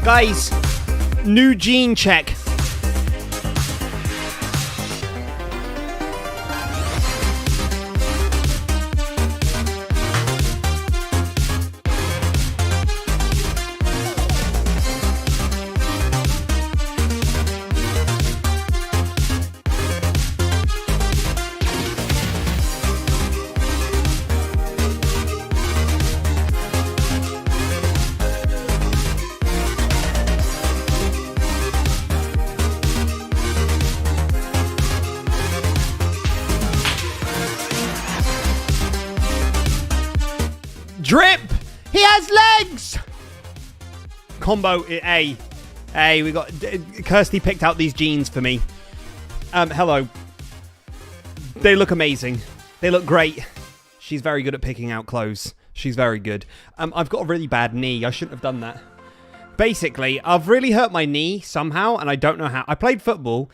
Guys, new gene check. Drip! He has legs! Combo A. Hey, we got... Kirsty picked out these jeans for me. Hello. They look amazing. They look great. She's very good at picking out clothes. She's very good. I've got a really bad knee. I shouldn't have done that. Basically, I've really hurt my knee somehow, and I don't know how. I played football.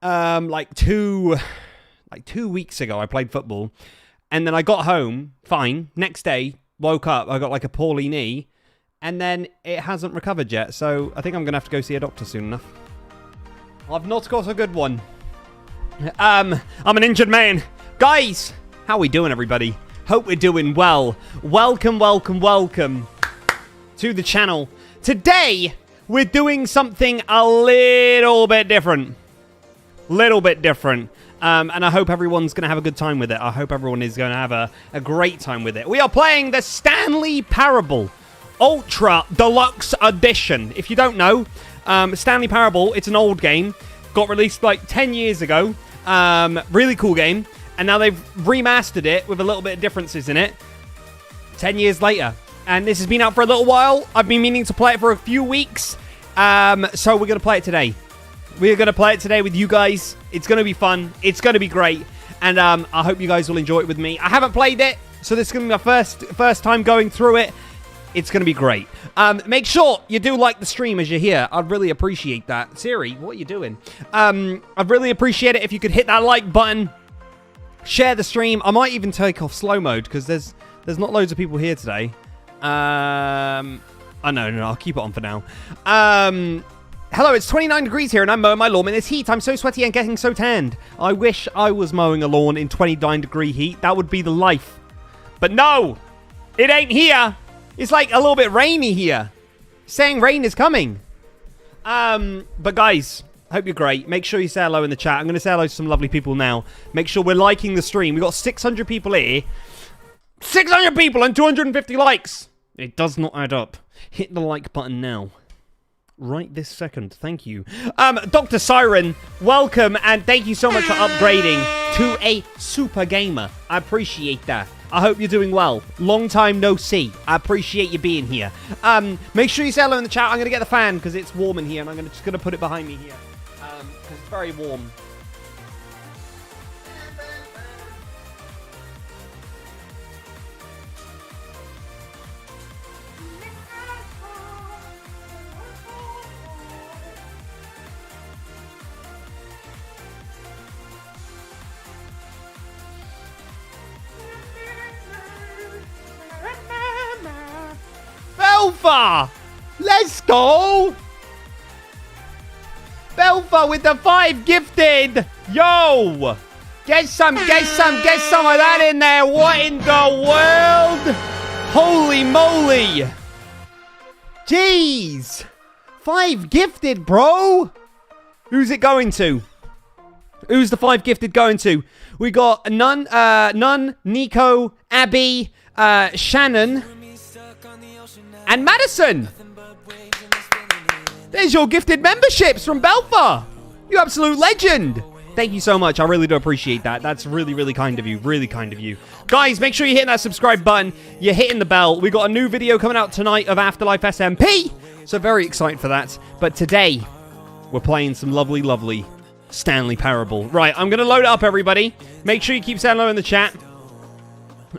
Like two weeks ago, I played football. And then I got home, fine. Next day, woke up, I got like a poorly knee. And then it hasn't recovered yet. So I think I'm going to have to go see a doctor soon enough. I've not got a good one. I'm an injured man. Guys, how we doing, everybody? Hope we're doing well. Welcome to the channel. Today, we're doing something a little bit different. And I hope everyone's going to have a good time with it. I hope everyone is going to have a great time with it. We are playing the Stanley Parable Ultra Deluxe Edition. If you don't know, Stanley Parable, it's an old game. Got released like 10 years ago. Really cool game. And now they've remastered it with a little bit of differences in it. 10 years later. And this has been out for a little while. I've been meaning to play it for a few weeks. So we're going to play it today. We're going to play it today with you guys. It's going to be fun. It's going to be great. And I hope you guys will enjoy it with me. I haven't played it, so this is going to be my first time going through it. It's going to be great. Make sure you do like the stream as you're here. I'd really appreciate that. Siri, what are you doing? I'd really appreciate it if you could hit that like button. Share the stream. I might even take off slow mode because there's not loads of people here today. No, I'll keep it on for now. Hello, it's 29 degrees here and I'm mowing my lawn in this heat. I'm so sweaty and getting so tanned. I wish I was mowing a lawn in 29 degree heat. That would be the life. But no, it ain't here. It's like a little bit rainy here. Saying rain is coming. But guys, hope you're great. Make sure you say hello in the chat. I'm going to say hello to some lovely people now. Make sure we're liking the stream. We've got 600 people here. 600 people and 250 likes. It does not add up. Hit the like button now. Right this second. Thank you. Dr. Siren, welcome, and thank you so much for upgrading to a super gamer. I appreciate that. I hope you're doing well. Long time no see. I appreciate you being here. Make sure you say hello in the chat. I'm going to get the fan because it's warm in here, and I'm just going to put it behind me here because it's very warm. Belfa! Let's go! Belfa with the 5 gifted! Yo! Get some of that in there! What in the world? Holy moly! Jeez! 5 gifted, bro! Who's it going to? Who's the 5 gifted going to? We got Nun, Nico, Abby, Shannon, and Madison! There's your gifted memberships from Belfa! You absolute legend! Thank you so much. I really do appreciate that. That's really, really kind of you. Really kind of you. Guys, make sure you're hitting that subscribe button. You're hitting the bell. We got a new video coming out tonight of Afterlife SMP. So very excited for that. But today, we're playing some lovely, lovely Stanley Parable. Right, I'm going to load it up, everybody. Make sure you keep saying hello in the chat.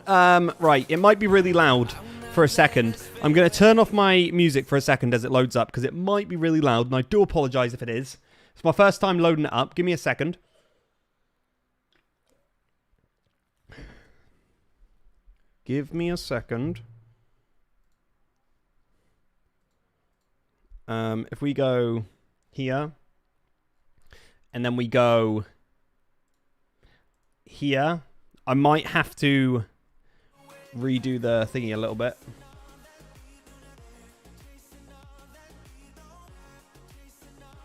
Right, it might be really loud for a second. I'm going to turn off my music for a second as it loads up because it might be really loud, and I do apologize if it is. It's my first time loading it up. Give me a second. Give me a second. If we go here, and then we go here, I might have to redo the thingy a little bit.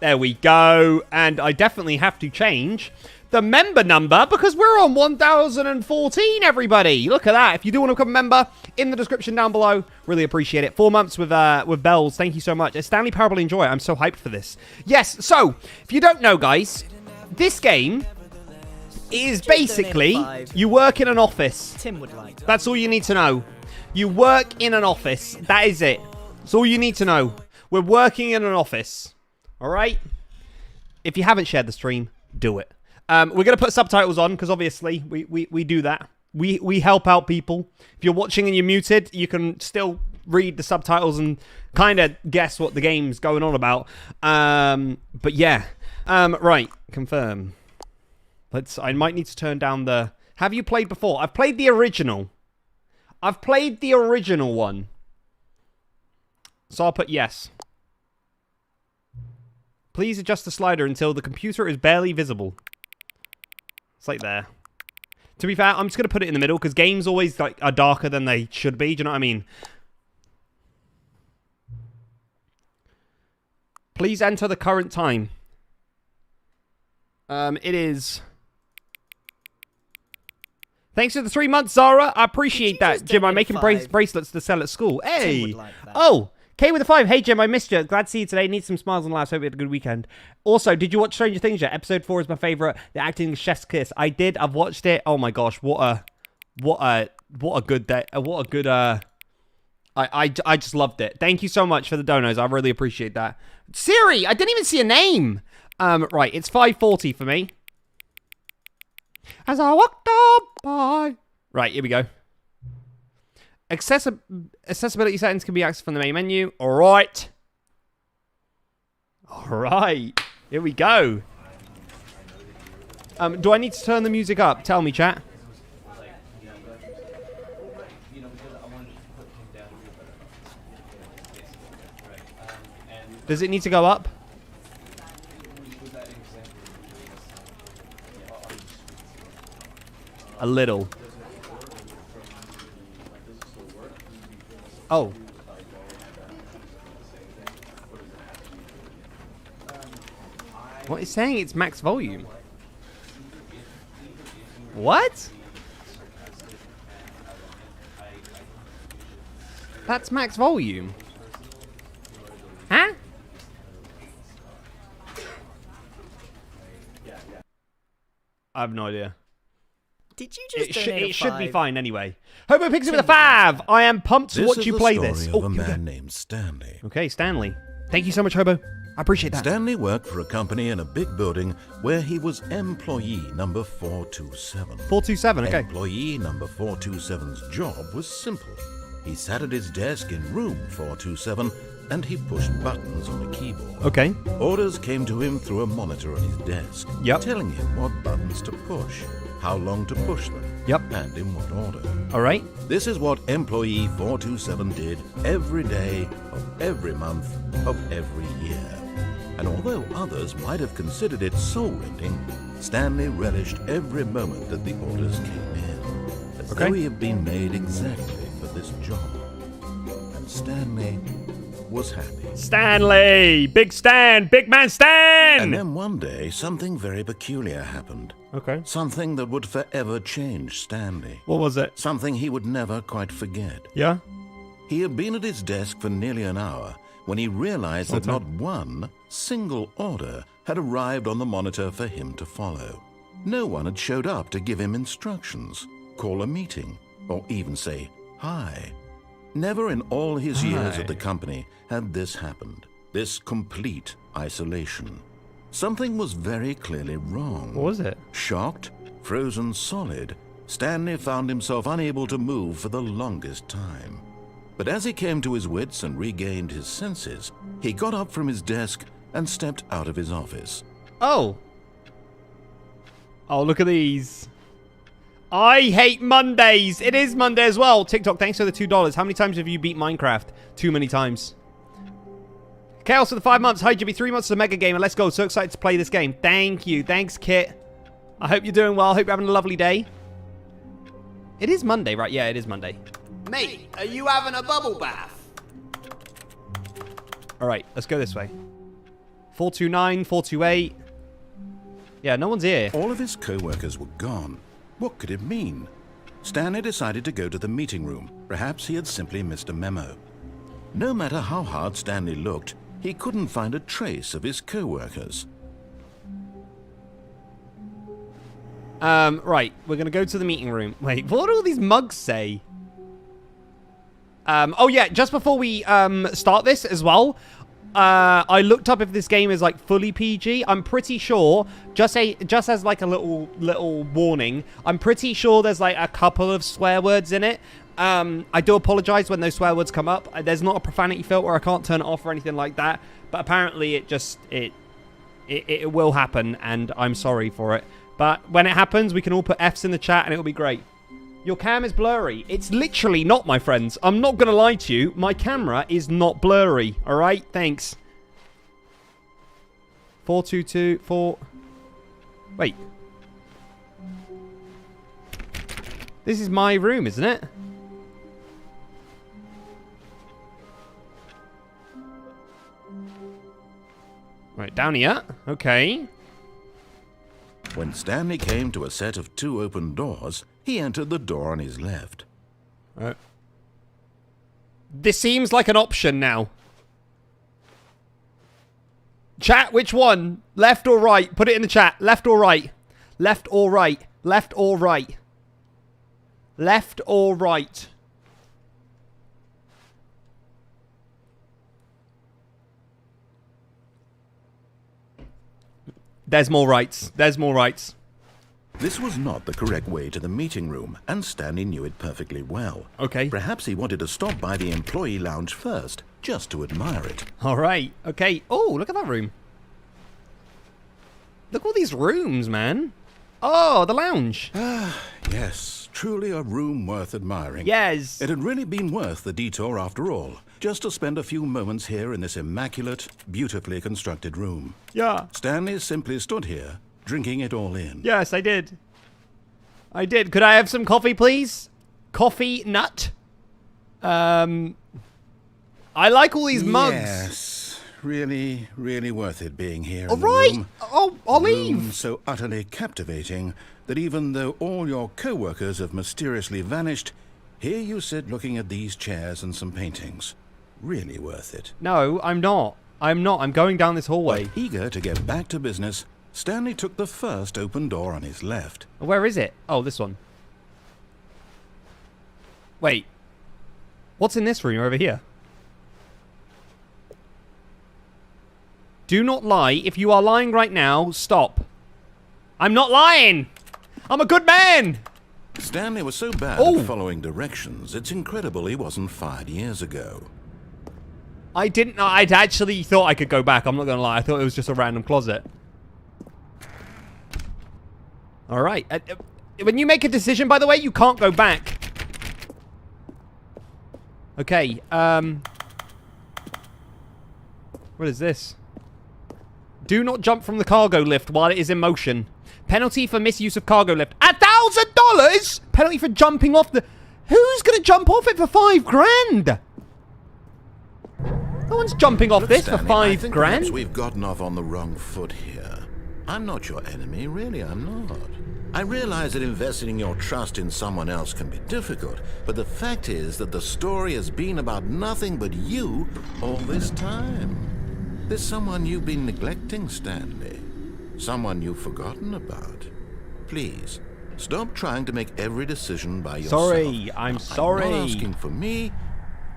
There we go. And I definitely have to change the member number because we're on 1014, everybody. Look at that. If you do want to become a member, in the description down below, really appreciate it. 4 months with bells. Thank you so much. Stanley Parable enjoy it. I'm so hyped for this. Yes, so if you don't know, guys, this game is basically you work in an office. Tim would like. That's all you need to know. You work in an office. That is it. That's all you need to know. We're working in an office. All right? If you haven't shared the stream, do it. We're going to put subtitles on because obviously we do that. We help out people. If you're watching and you're muted, you can still read the subtitles and kind of guess what the game's going on about. But yeah. Right. Confirm. I might need to turn down the... Have you played before? I've played the original. I've played the original one. So I'll put yes. Please adjust the slider until the computer is barely visible. It's like there. To be fair, I'm just going to put it in the middle because games always are darker than they should be. Do you know what I mean? Please enter the current time. It is... Thanks for the 3 months, Zara. I appreciate that. Jim, I'm making bracelets to sell at school. Hey! Like oh! K with a 5. Hey, Jim, I missed you. Glad to see you today. Need some smiles and laughs. Hope you had a good weekend. Also, did you watch Stranger Things yet? Episode 4 is my favorite. The acting chef's kiss. I did. I've watched it. Oh my gosh, what a good day. What a good I just loved it. Thank you so much for the donos. I really appreciate that. Siri, I didn't even see a name. Right, it's 5:40 for me. As I walked up by. Right, here we go. Accessibility settings can be accessed from the main menu. All right. All right. Here we go. Do I need to turn the music up? Tell me, chat. Does it need to go up? A little. Oh. What is saying it's max volume? What? That's max volume. Huh? I have no idea. Did you just it should be fine anyway. Hobo Pixie with a 5. I am pumped to watch you play this. This is the story of a man named Stanley. Okay, Stanley. Thank you so much, Hobo. I appreciate that. Stanley worked for a company in a big building where he was employee number 427. 427, okay. Employee number 427's job was simple. He sat at his desk in room 427 and he pushed buttons on a keyboard. Okay. Orders came to him through a monitor on his desk, telling him what buttons to push, how long to push them, and in what order. All right. This is what employee 427 did every day of every month of every year. And although others might have considered it soul-rending, Stanley relished every moment that the orders came in, as though he had been made exactly for this job. And Stanley was happy. Stanley! Big Stan! Big man Stan! And then one day, something very peculiar happened. Okay. Something that would forever change Stanley. What was it? Something he would never quite forget. Yeah? He had been at his desk for nearly an hour when he realized that not one single order had arrived on the monitor for him to follow. No one had showed up to give him instructions, call a meeting, or even say hi. Never in all his years at the company had this happened, this complete isolation. Something was very clearly wrong. What was it? Shocked, frozen solid, Stanley found himself unable to move for the longest time. But as he came to his wits and regained his senses, he got up from his desk and stepped out of his office. Oh. Oh, look at these. I hate Mondays. It is Monday as well. TikTok, thanks for the $2. How many times have you beat Minecraft? Too many times. Chaos for the 5 months. Hi, Jimmy. 3 months as a mega gamer. Let's go. So excited to play this game. Thank you. Thanks, Kit. I hope you're doing well. I hope you're having a lovely day. It is Monday, right? Yeah, it is Monday. Mate, are you having a bubble bath? All right, let's go this way. 429, 428. Yeah, no one's here. All of his co-workers were gone. What could it mean? Stanley decided to go to the meeting room. Perhaps he had simply missed a memo. No matter how hard Stanley looked, he couldn't find a trace of his co-workers. Right, we're gonna go to the meeting room. Wait, what do all these mugs say? Oh yeah, just before we start this as well, I looked up if this game is like fully PG. I'm pretty sure, just as like a little warning, I'm pretty sure there's like a couple of swear words in it. I do apologize when those swear words come up. There's not a profanity filter. I can't turn it off or anything like that. But apparently it will happen, and I'm sorry for it. But when it happens, we can all put Fs in the chat, and it'll be great. Your cam is blurry. It's literally not, my friends. I'm not going to lie to you. My camera is not blurry. All right? Thanks. 4224. Wait. This is my room, isn't it? Right, down here. Okay. When Stanley came to a set of 2 open doors, he entered the door on his left. This seems like an option now. Chat, which one? Left or right? Put it in the chat. Left or right? Left or right? Left or right? Left or right? There's more rights. There's more rights. This was not the correct way to the meeting room, and Stanley knew it perfectly well. Okay. Perhaps he wanted to stop by the employee lounge first, just to admire it. All right. Okay. Oh, look at that room. Look at all these rooms, man. Oh, the lounge. Yes, truly a room worth admiring. Yes. It had really been worth the detour after all, just to spend a few moments here in this immaculate, beautifully constructed room. Yeah. Stanley simply stood here, drinking it all in. Yes, I did. I did. Could I have some coffee, please? Coffee nut. I like all these mugs. Yes, really, really worth it being here All in the right. room. Oh, I'll leave. Room so utterly captivating that even though all your co-workers have mysteriously vanished, here you sit looking at these chairs and some paintings. Really worth it. No, I'm not. I'm not. I'm going down this hallway. But eager to get back to business, Stanley took the first open door on his left. Where is it? Oh, this one. Wait. What's in this room over here? Do not lie. If you are lying right now, stop. I'm not lying. I'm a good man. Stanley was so bad at following directions, it's incredible he wasn't fired years ago. I didn't know. I'd actually thought I could go back. I'm not going to lie. I thought it was just a random closet. All right. When you make a decision, by the way, you can't go back. Okay. What is this? Do not jump from the cargo lift while it is in motion. Penalty for misuse of cargo lift. $1,000? Penalty for jumping off the... Who's going to jump off it for $5,000? No one's jumping off this Stanley, for I think $5,000. perhaps we've gotten off on the wrong foot here. I'm not your enemy, really, I'm not. I realize that investing your trust in someone else can be difficult, but the fact is that the story has been about nothing but you all this time. There's someone you've been neglecting, Stanley. Someone you've forgotten about. Please, stop trying to make every decision by yourself. Sorry, I'm sorry. I'm not asking for me,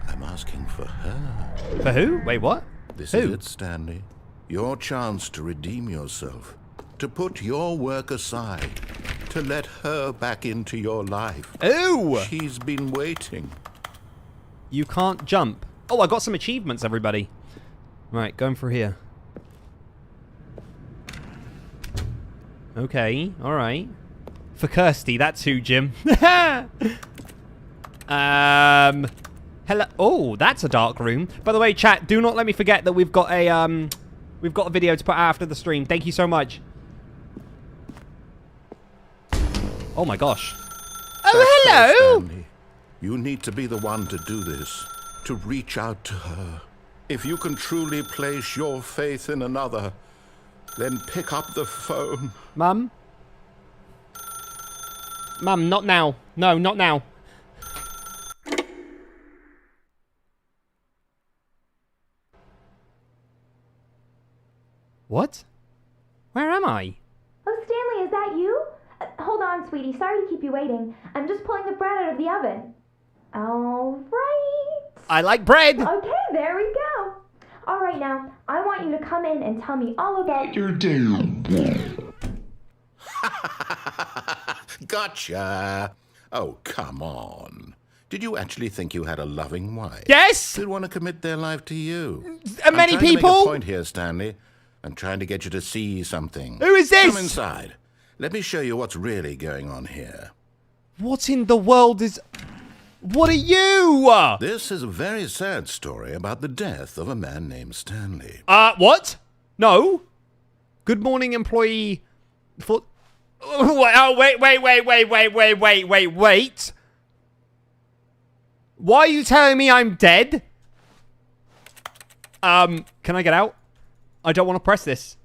I'm asking for her. For who? Wait, what? This Who? is it, Stanley. Your chance to redeem yourself. To put your work aside. To let her back into your life. Ooh! She's been waiting. You can't jump. Oh, I got some achievements, everybody. Right, going for here. Okay, alright. For Kirsty, that's who, Jim. Hello. Oh, that's a dark room. By the way, chat, do not let me forget that we've got a video to put out after the stream. Thank you so much. Oh my gosh. Oh, hello. Stanley. You need to be the one to do this, to reach out to her. If you can truly place your faith in another, then pick up the phone. Mum? Mum, not now. No, not now. What? Where am I? Oh, Stanley, is that you? Hold on, sweetie. Sorry to keep you waiting. I'm just pulling the bread out of the oven. All right. I like bread. Okay, there we go. All right, now, I want you to come in and tell me all about your day. Gotcha. Oh, come on. Did you actually think you had a loving wife? Yes. Who'd want to commit their life to you? Many I'm trying people. to make a point here, Stanley. I'm trying to get you to see something. Who is this? Come inside. Let me show you what's really going on here. What in the world is... What are you? This is a very sad story about the death of a man named Stanley. What? No. Good morning, employee. For... Oh, wait. Wait. Why are you telling me I'm dead? Can I get out? I don't want to press this.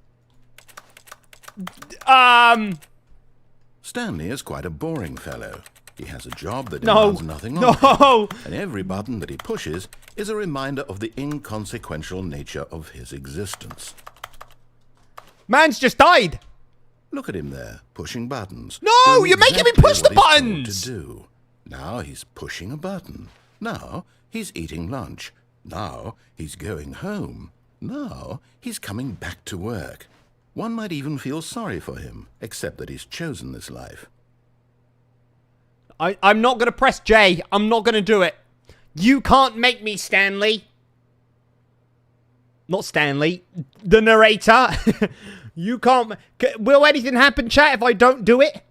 Stanley is quite a boring fellow. He has a job that No. demands nothing of him. No. And every button that he pushes is a reminder of the inconsequential nature of his existence. Man's just died. Look at him there, pushing buttons. No, doing you're making me exactly push the what he's told buttons. to do. Now he's pushing a button. Now he's eating lunch. Now he's going home. Now he's coming back to work. One might even feel sorry for him, except that he's chosen this life. I'm not going to press J. I'm not going to do it. You can't make me, Stanley. Not Stanley. The narrator. You can't... Will anything happen, chat, if I don't do it?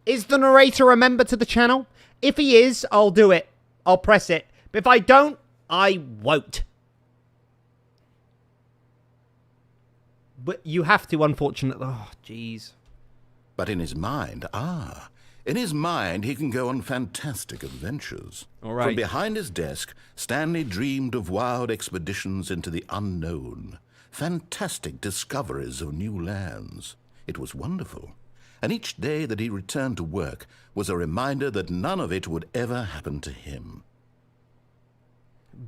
Is the narrator a member to the channel? If he is, I'll do it. I'll press it. But if I don't, I won't. But you have to, unfortunately. Oh, jeez. But in his mind, he can go on fantastic adventures. All right. From behind his desk, Stanley dreamed of wild expeditions into the unknown, fantastic discoveries of new lands. It was wonderful. And each day that he returned to work was a reminder that none of it would ever happen to him.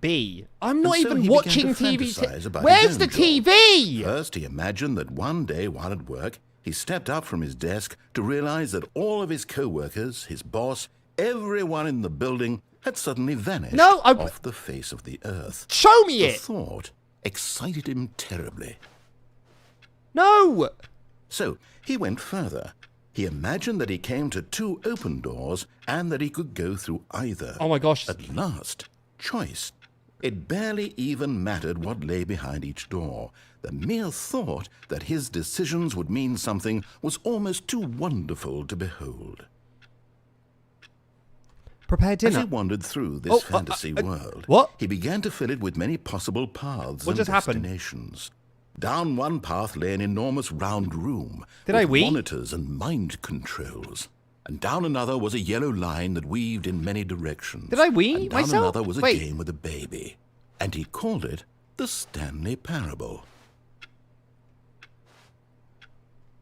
B. I'm not And so even he watching began to TV. fantasize about Where's his the own job. TV? First, he imagined that one day while at work, he stepped up from his desk to realize that all of his co-workers, his boss, everyone in the building had suddenly vanished off the face of the earth. Show me The it. thought excited him terribly. No. So he went further. He imagined that he came to two open doors and that he could go through either. Oh my gosh. At last, choice. It barely even mattered what lay behind each door. The mere thought that his decisions would mean something was almost too wonderful to behold. Prepare dinner. As he wandered through this fantasy world, what? he began to fill it with many possible paths What and just happened? destinations. Down one path lay an enormous round room Did with I wee? monitors and mind controls. And down another was a yellow line that weaved in many directions. Did I wee and down myself? another was a Wait. game with a baby. And he called it the Stanley Parable.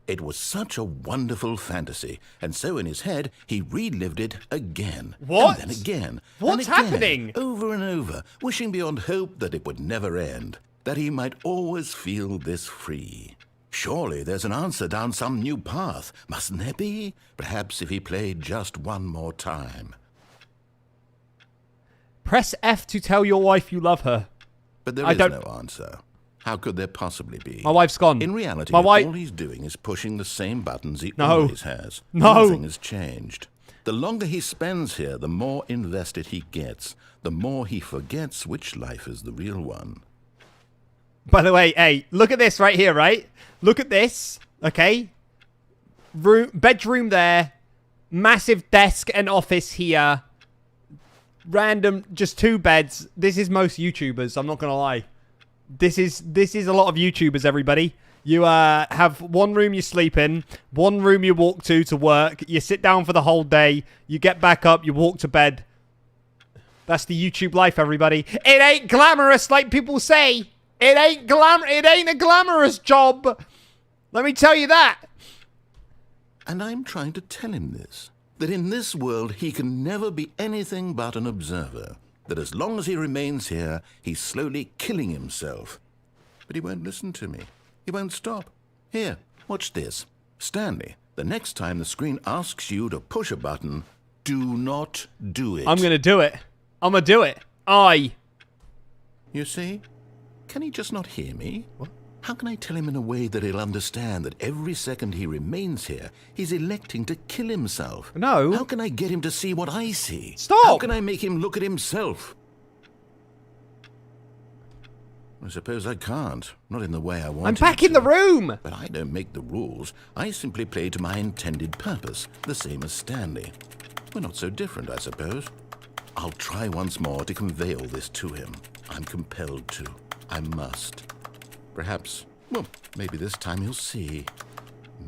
It was such a wonderful fantasy, and so in his head he relived it again. What? And then again. What's and again, happening? Over and over, wishing beyond hope that it would never end, that he might always feel this free. Surely there's an answer down some new path, mustn't there be? Perhaps if he played just one more time. Press F to tell your wife you love her. But there I is don't- no answer. How could there possibly be? My wife's gone. In reality, My wife- all he's doing is pushing the same buttons he No. always has. No. Nothing has changed. The longer he spends here, the more invested he gets, the more he forgets which life is the real one. By the way, hey, look at this right here, right? Look at this, okay? Bedroom there. Massive desk and office here. Random, just 2 beds. This is most YouTubers, I'm not going to lie. This is a lot of YouTubers, everybody. You have 1 room you sleep in, 1 room you walk to work, you sit down for the whole day, you get back up, you walk to bed. That's the YouTube life, everybody. It ain't glamorous like people say. It ain't a glamorous job. Let me tell you that. And I'm trying to tell him this. That in this world he can never be anything but an observer. That as long as he remains here, he's slowly killing himself. But he won't listen to me. He won't stop. Here, watch this. Stanley, the next time the screen asks you to push a button, do not do it. I'm going to do it. I'm going to do it. You see? Can he just not hear me? What? How can I tell him in a way that he'll understand that every second he remains here, he's electing to kill himself? No. How can I get him to see what I see? Stop! How can I make him look at himself? I suppose I can't. Not in the way I want. I'm back in the room! But I don't make the rules. I simply play to my intended purpose, the same as Stanley. We're not so different, I suppose. I'll try once more to convey all this to him. I'm compelled to. I must. Perhaps, well, maybe this time he'll see.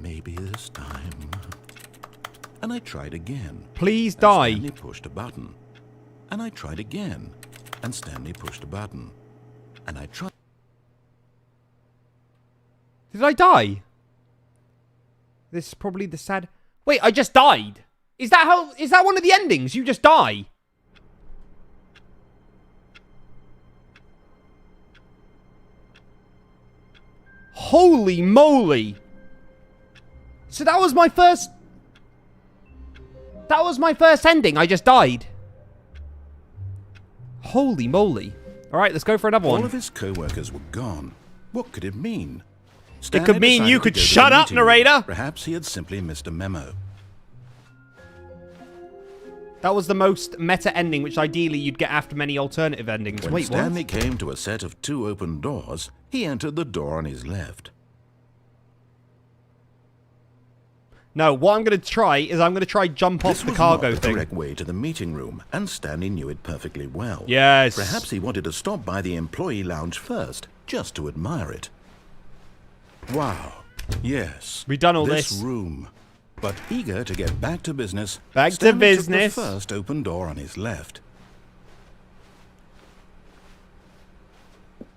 Maybe this time. And I tried again. Please die. Stanley pushed a button. And I tried again. And Stanley pushed a button. And I tried. Did I die? This is probably the sad... Wait, I just died. Is that one of the endings? You just die? Holy moly. So that was my first... That was my first ending. I just died. Holy moly. Alright, let's go for another one. All of his co-workers were gone. What could it mean? It could mean you could shut up, narrator. Perhaps he had simply missed a memo. That was the most meta ending, which ideally you'd get after many alternative endings. When Wait, Stanley what? came to a set of 2 open doors, he entered the door on his left. No, what I'm going to try is I'm going to try jump off the cargo This was not the thing. correct way to the meeting room, and Stanley knew it perfectly well. Yes. Perhaps he wanted to stop by the employee lounge first, just to admire it. Wow. Yes. We've done all this this. room. But eager to get back to business, Back to Stanley business. took the first open door on his left.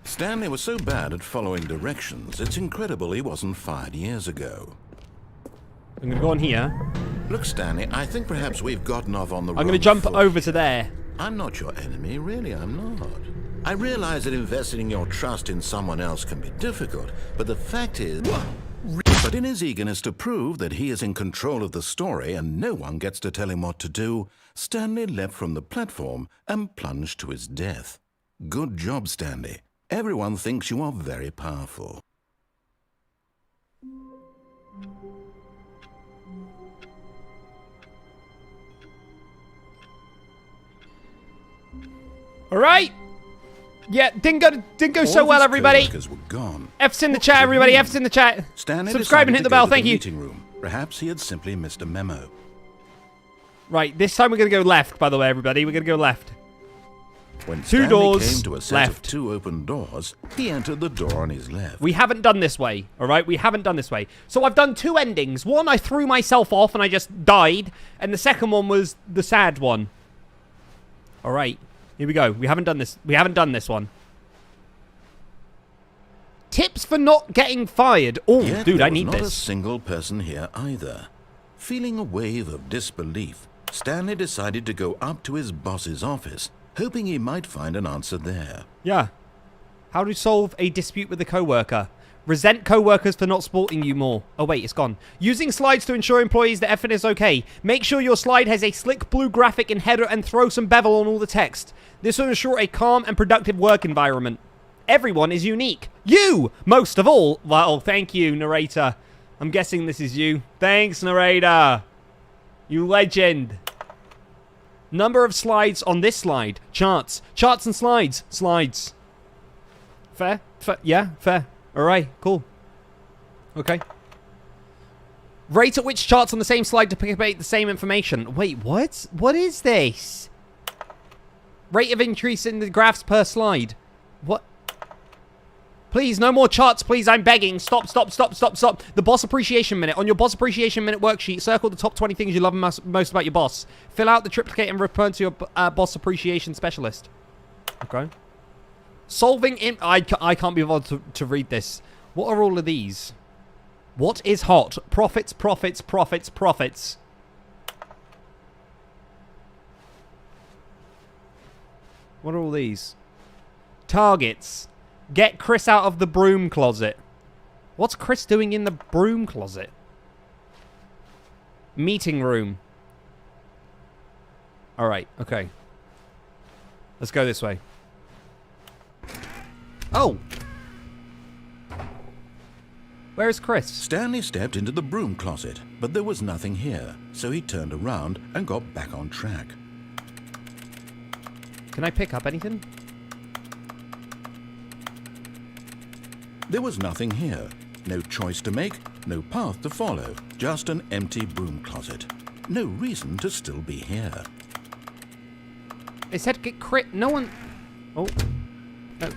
Stanley was so bad at following directions, it's incredible he wasn't fired years ago. I'm going to go on here. Look, Stanley, I think perhaps we've gotten off on the wrong I'm going to jump foot over here. to there. I'm not your enemy, really, I'm not. I realize that investing your trust in someone else can be difficult, but the fact is... But in his eagerness to prove that he is in control of the story and no one gets to tell him what to do, Stanley leapt from the platform and plunged to his death. Good job, Stanley. Everyone thinks you are very powerful. All right. Yeah, didn't go so well, everybody. Were gone. F's in the chat, everybody. F's in the chat. Stanley Subscribe and hit the bell. Thank you. Meeting room. Perhaps he had simply missed a memo. Right, this time we're going to go left, by the way, everybody. We're going to go left. When 2 Stanley doors, came to a set of 2 open doors, he entered the door on his left. We haven't done this way, all right? We haven't done this way. So I've done 2 endings. One, I threw myself off and I just died. And the second one was the sad one. All right, here we go. We haven't done this. We haven't done this one. Tips for not getting fired. Oh, Yet dude, there I was need not this. a single person here either. Feeling a wave of disbelief, Stanley decided to go up to his boss's office, hoping he might find an answer there. Yeah. How to solve a dispute with a coworker. Resent coworkers for not supporting you more. Oh, wait, it's gone. Using slides to ensure employees that everything is okay. Make sure your slide has a slick blue graphic in header and throw some bevel on all the text. This will ensure a calm and productive work environment. Everyone is unique. You, most of all. Well, thank you, narrator. I'm guessing this is you. Thanks, narrator. You legend. Number of slides on this slide. Charts. Charts and slides. Slides. Fair? Yeah, fair. Alright, cool. Okay. Rate at which charts on the same slide duplicate the same information. Wait, what? What is this? Rate of increase in the graphs per slide. What? Please, no more charts, please. I'm begging. Stop, stop, stop, stop, stop. The boss appreciation minute. On your boss appreciation minute worksheet, circle the top 20 things you love most about your boss. Fill out the triplicate and return to your boss appreciation specialist. Okay. Solving in... I can't be bothered to read this. What are all of these? What is hot? Profits, profits, profits, profits. What are all these? Targets. Get Chris out of the broom closet. What's Chris doing in the broom closet? Meeting room. Alright, okay. Let's go this way. Oh! Where is Chris? Stanley stepped into the broom closet, but there was nothing here, so he turned around and got back on track. Can I pick up anything? There was nothing here. No choice to make, no path to follow, just an empty broom closet. No reason to still be here. It said get Chris... No one... Oh. No.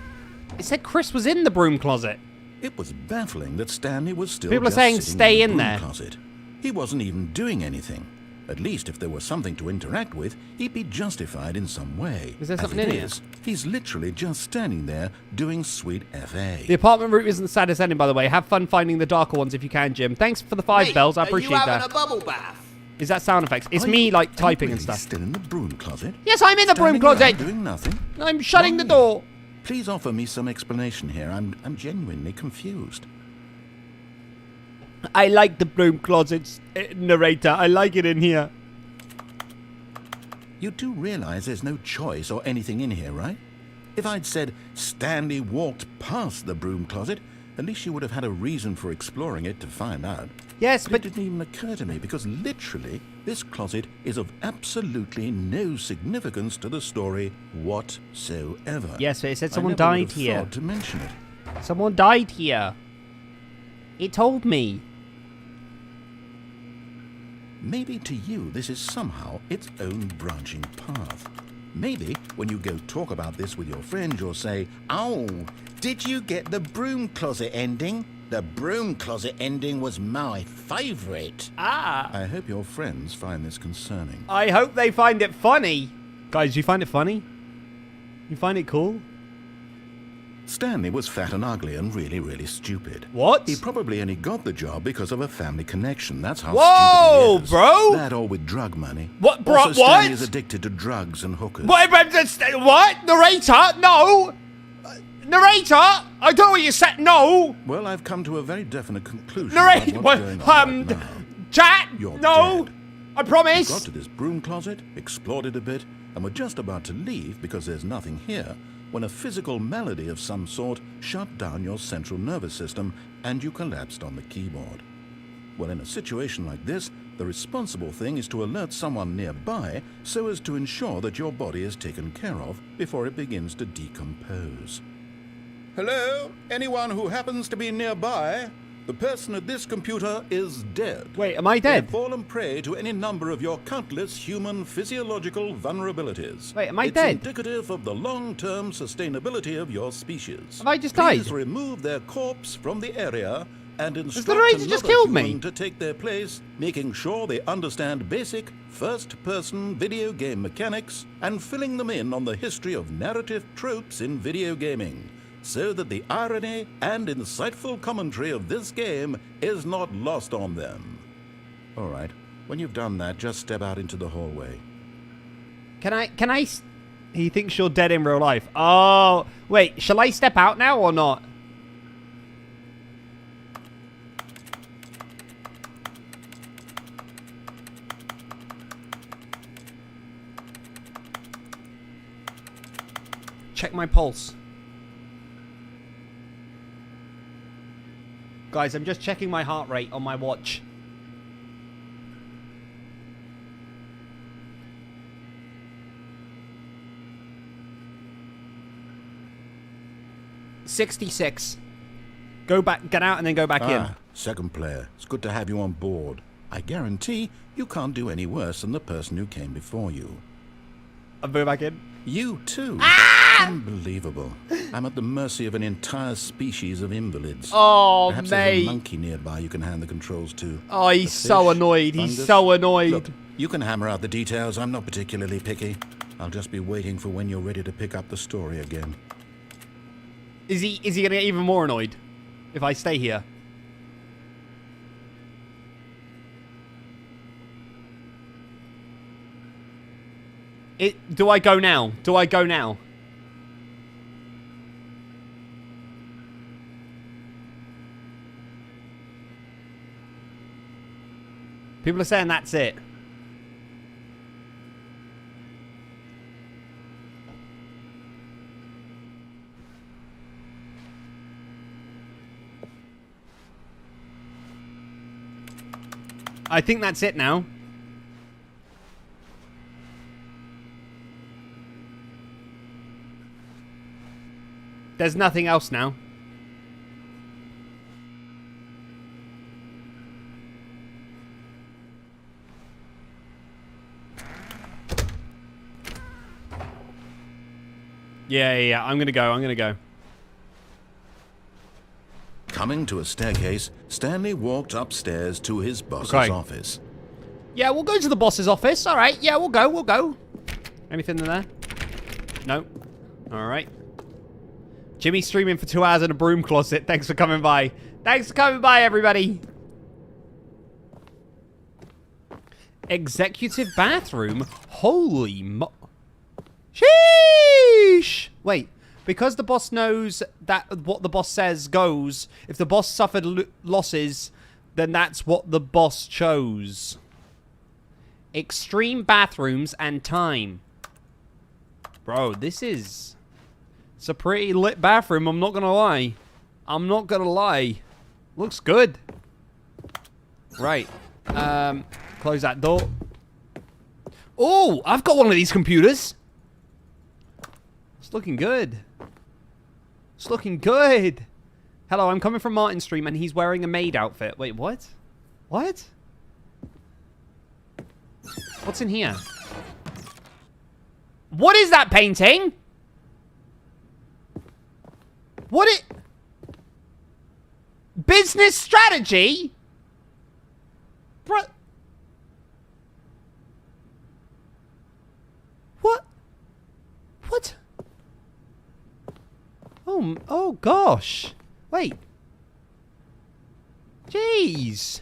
It said Chris was in the broom closet. It was baffling that Stanley was still People are just saying sitting stay in in the broom there. closet. He wasn't even doing anything. At least if there was something to interact with, he'd be justified in some way. Is there something As in it here? is, he's literally just standing there doing sweet FA. The apartment route isn't the saddest ending, by the way. Have fun finding the darker ones if you can, Jim. Thanks for the 5 Mate, bells. I are you appreciate having that. a bubble bath? Is that sound effects? It's Are me, you- like, are you typing and really stuff. Still in the broom closet? Yes, I'm in the broom Standing closet. around doing nothing? I'm shutting the Why? door. Please offer me some explanation here. I'm genuinely confused. I like the broom closets, narrator. I like it in here. You do realize there's no choice or anything in here, right? If I'd said Stanley walked past the broom closet, at least you would have had a reason for exploring it to find out. Yes, But but... it didn't even occur to me because literally this closet is of absolutely no significance to the story whatsoever. Yes, but it said I someone never would died have here. thought to mention it. Someone died here. It told me. Maybe to you this is somehow its own branching path. Maybe when you go talk about this with your friend, you'll say, "Oh, did you get the broom closet ending? The broom closet ending was my favourite." Ah. I hope your friends find this concerning. I hope they find it funny. Guys, you find it funny? You find it cool? Stanley was fat and ugly and really, really stupid. What? He probably only got the job because of a family connection. That's how Whoa, stupid he is. bro! That or with drug money. What, bro, Also, Stanley what? is addicted to drugs and hookers. What? Narrator? No! Narrator? I don't know what you said. No! Well, I've come to a very definite conclusion Narrator? about what's going on right now. Chat? You're No! dead. I You promise. got to this broom closet, explored it a bit, and were just about to leave because there's nothing here, when a physical malady of some sort shut down your central nervous system and you collapsed on the keyboard. Well, in a situation like this, the responsible thing is to alert someone nearby so as to ensure that your body is taken care of before it begins to decompose. Hello? Anyone who happens to be nearby? The person at this computer is dead. Wait, am I They have dead? fallen prey to any number of your countless human physiological vulnerabilities. Wait, am I it's dead? indicative of the long-term sustainability of your species. Have I just Please died? remove their corpse from the area and instruct narrator another just killed me? human to take their place, making sure they understand basic first-person video game mechanics and filling them in on the history of narrative tropes in video gaming, so that the irony and insightful commentary of this game is not lost on them. All right, when you've done that, just step out into the hallway. Can I... He thinks you're dead in real life. Oh, wait, shall I step out now or not? Check my pulse. Guys, I'm just checking my heart rate on my watch. $66. Go back, get out, and then go back in. Second player, it's good to have you on board. I guarantee you can't do any worse than the person who came before you. I'm moving back in. You too? Unbelievable. I'm at the mercy of an entire species of invalids. Oh, Perhaps mate. there's a monkey nearby you can hand the controls to. Oh, he's so annoyed. He's fungus. so annoyed. Look, you can hammer out the details. I'm not particularly picky. I'll just be waiting for when you're ready to pick up the story again. Is he gonna get even more annoyed if I stay here? Do I go now? Do I go now? People are saying that's it. I think that's it now. There's nothing else now. Yeah. I'm gonna go. Coming to a staircase, Stanley walked upstairs to his boss's Okay. office. Yeah, we'll go to the boss's office. All right. Yeah, we'll go. Anything in there? No. All right. Jimmy's streaming for 2 hours in a broom closet. Thanks for coming by. Thanks for coming by, everybody. Executive bathroom? Holy mo... Sheesh! Wait, because the boss knows that what the boss says goes, if the boss suffered losses, then that's what the boss chose. Extreme bathrooms and time. Bro, this is... It's a pretty lit bathroom, I'm not gonna lie. I'm not gonna lie. Looks good. Right. Close that door. Oh, I've got one of these computers. It's looking good. It's looking good. Hello, I'm coming from Martin's stream and he's wearing a maid outfit. Wait, what? What? What's in here? What is that painting? What it... Business strategy? Bro... What? What? Oh gosh. Wait. Jeez.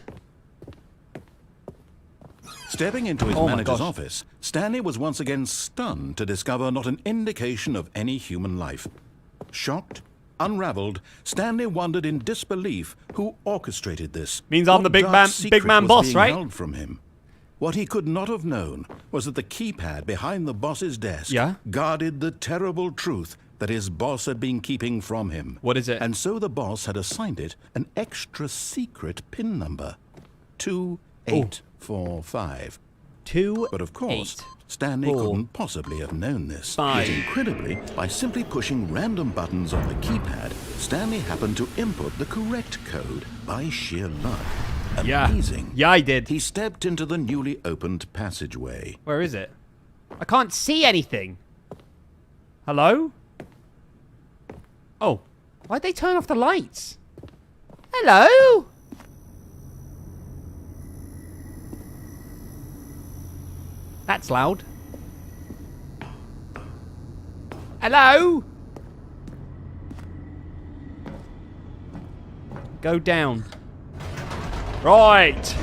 Stepping into his Oh my manager's gosh. office, Stanley was once again stunned to discover not an indication of any human life. Shocked, unraveled, Stanley wondered in disbelief who orchestrated this. Means I'm What the big dark man secret was boss, being right? held from him. What he could not have known was that the keypad behind the boss's desk guarded the terrible truth that his boss had been keeping from him. What is it? And so the boss had assigned it an extra secret PIN number. 2845. But of course, Stanley couldn't possibly have known this. Yet incredibly, by simply pushing random buttons on the keypad, Stanley happened to input the correct code by sheer luck. Amazing. Yeah, I did. He stepped into the newly opened passageway. Where is it? I can't see anything. Hello? Oh. Why'd they turn off the lights? Hello? That's loud. Hello? Go down. Right.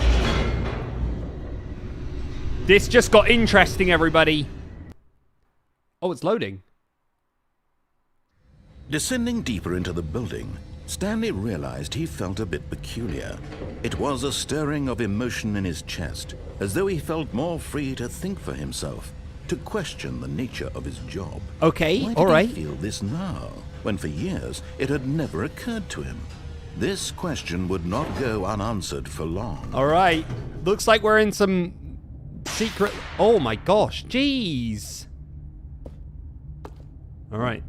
This just got interesting, everybody. Oh, it's loading. Descending deeper into the building, Stanley realized he felt a bit peculiar. It was a stirring of emotion in his chest, as though he felt more free to think for himself, to question the nature of his job. Okay, Why did all right. he feel this now, when for years it had never occurred to him? This question would not go unanswered for long. All right. Looks like we're in some secret... Oh my gosh. Jeez. All right.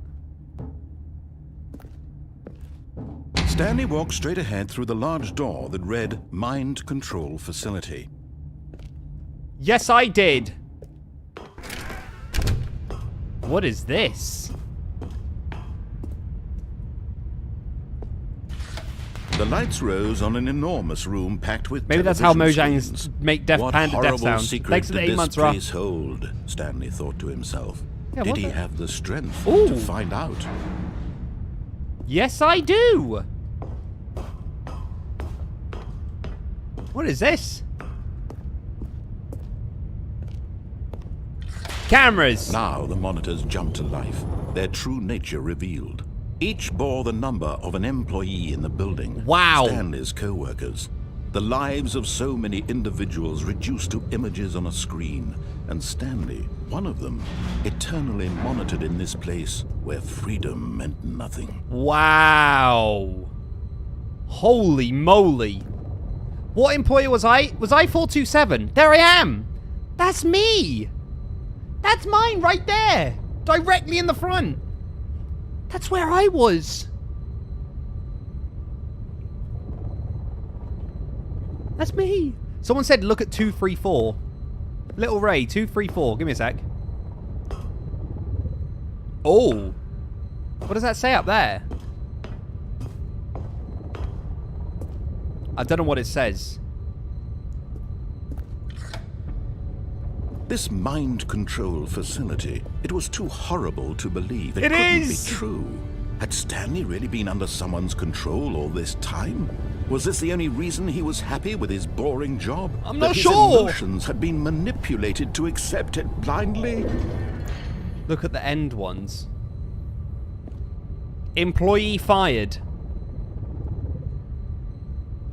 Stanley walked straight ahead through the large door that read Mind Control Facility. Yes, I did. What is this? The lights rose on an enormous room packed with Maybe that's how television Mojangs screens. make Panda What Death horrible sound. secret Thanks for the did 8 this months, Ra. place hold? Stanley thought to himself. Yeah, did what he the- have the strength Ooh. to find out? Yes, I do. What is this? Cameras. Now the monitors jumped to life, their true nature revealed. Each bore the number of an employee in the building. Wow. Stanley's co-workers. The lives of so many individuals reduced to images on a screen. And Stanley, one of them, eternally monitored in this place where freedom meant nothing. Wow. Holy moly. What employer was I? Was I 427? There I am. That's me. That's mine right there. Directly in the front. That's where I was. That's me. Someone said look at 234. Little Ray, 234. Give me a sec. Oh. What does that say up there? I don't know what it says. This mind control facility, it was too horrible to believe. It couldn't is! be true. Had Stanley really been under someone's control all this time? Was this the only reason he was happy with his boring job? I'm That not his sure. emotions had been manipulated to accept it blindly? Look at the end ones. Employee fired.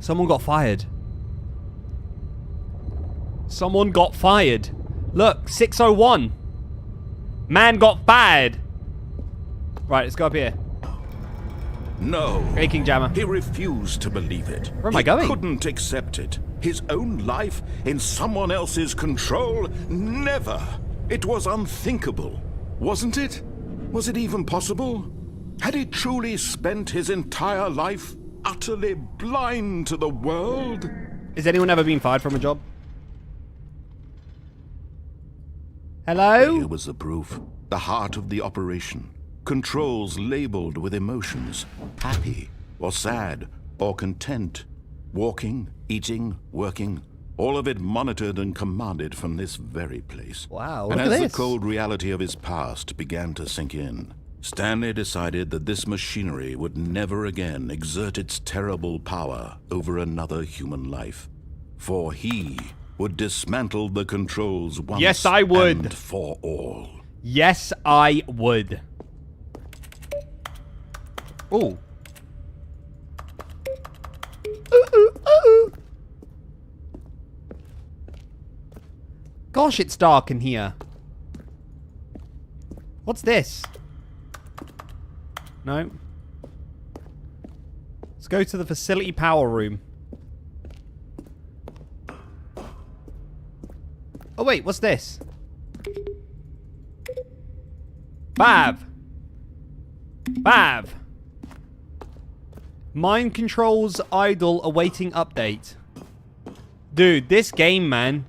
Someone got fired. Someone got fired. Look, 601. Man got fired. Right, let's go up here. No. Hey, King Jammer. He refused to believe it. Where am I going? He couldn't accept it. His own life in someone else's control? Never. It was unthinkable. Wasn't it? Was it even possible? Had he truly spent his entire life utterly blind to the world? Has anyone ever been fired from a job? Hello? Here was the proof. The heart of the operation. Controls labeled with emotions. Happy, or sad, or content. Walking, eating, working. All of it monitored and commanded from this very place. Wow, And look at as this. the cold reality of his past began to sink in, Stanley decided that this machinery would never again exert its terrible power over another human life. For he would dismantle the controls once Yes, I would. and for all. Yes, I would. Oh. Gosh, it's dark in here. What's this? No. Let's go to the facility power room. Oh wait, what's this? Bav. Mind controls idle awaiting update. Dude, this game, man.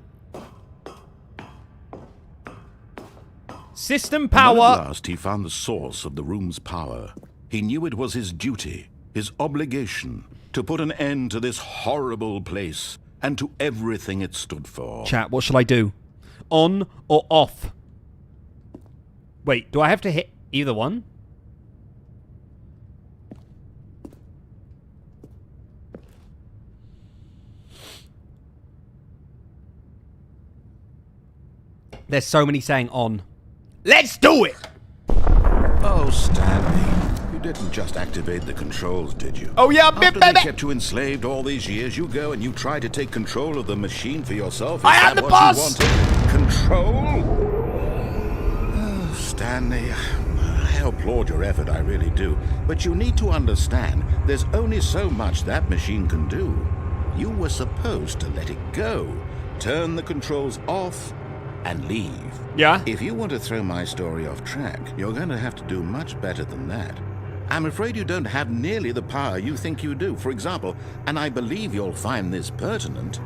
System When power. at last he found the source of the room's power, he knew it was his duty, his obligation, to put an end to this horrible place and to everything it stood for. Chat, what should I do? On or off? Wait, do I have to hit either one? There's so many saying on. Let's do it! Oh, Stanley, you didn't just activate the controls, did you? Oh yeah, After they kept you enslaved all these years, you go and you try to take control of the machine for yourself. Is I am that the what boss! you wanted? Control? Oh, Stanley, I applaud your effort, I really do. But you need to understand, there's only so much that machine can do. You were supposed to let it go, turn the controls off, and leave. Yeah? If you want to throw my story off track, you're going to have to do much better than that. I'm afraid you don't have nearly the power you think you do. For example, and I believe you'll find this pertinent,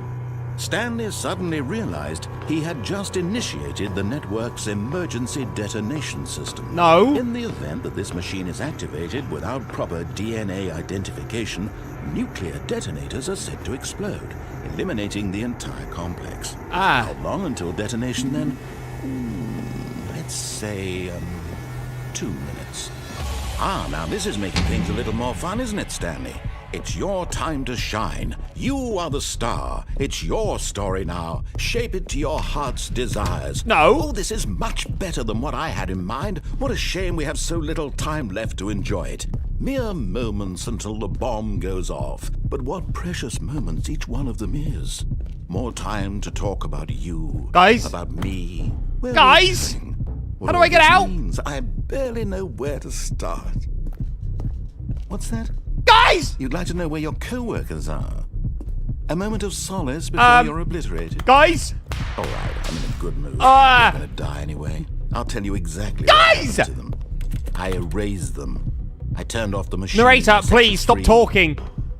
Stanley suddenly realized he had just initiated the network's emergency detonation system. No. In the event that this machine is activated without proper DNA identification, nuclear detonators are said to explode, eliminating the entire complex. Ah. How long until detonation then? Let's say, 2 minutes. Now this is making things a little more fun, isn't it, Stanley? It's your time to shine. You are the star. It's your story now. Shape it to your heart's desires. No. Oh, this is much better than what I had in mind. What a shame we have so little time left to enjoy it. Mere moments until the bomb goes off. But what precious moments each one of them is. More time to talk about you. Guys? About me. Where Guys? we're going. What How do all I get this out? means, I barely know where to start. What's that? Guys! You'd like to know where your co-workers are? A moment of solace before you're obliterated. Guys! All right, I'm in a good mood. Ah! You're gonna die anyway. I'll tell you exactly Guys! what happened to them. I erased them. I turned off the machine. Narrator, set please, it stop free. talking.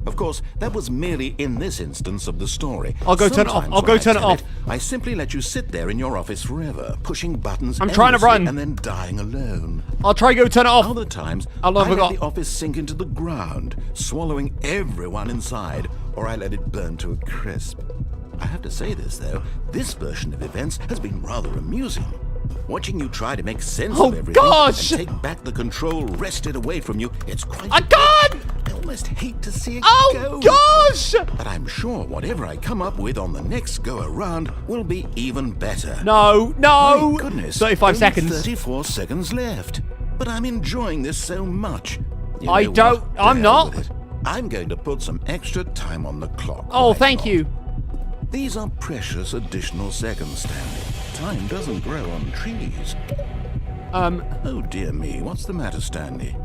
Of course, that was merely in this instance of the story. I'll go turn it off. Sometimes I'll go when I turn it tell off. I simply let you sit there in your office forever, pushing buttons I'm trying to endlessly run. and then dying alone. I'll try go turn it off. Other times, How long I have we let got? the office sink into the ground, swallowing everyone inside, or I let it burn to a crisp. I have to say this, though, this version of events has been rather amusing. Watching you try to make sense Oh, of everything gosh! and take back the control wrested away from you, it's quite... I can't! I almost hate to see it Oh, go. gosh! But I'm sure whatever I come up with on the next go-around will be even better. No, no! My goodness. 35 only seconds. 34 seconds left. But I'm enjoying this so much. You I know don't- what? To I'm hell not. with it. I'm going to put some extra time on the clock. Oh, Why thank not? you. These are precious additional seconds, Stanley. Time doesn't grow on trees. Oh, dear me. What's the matter, Stanley?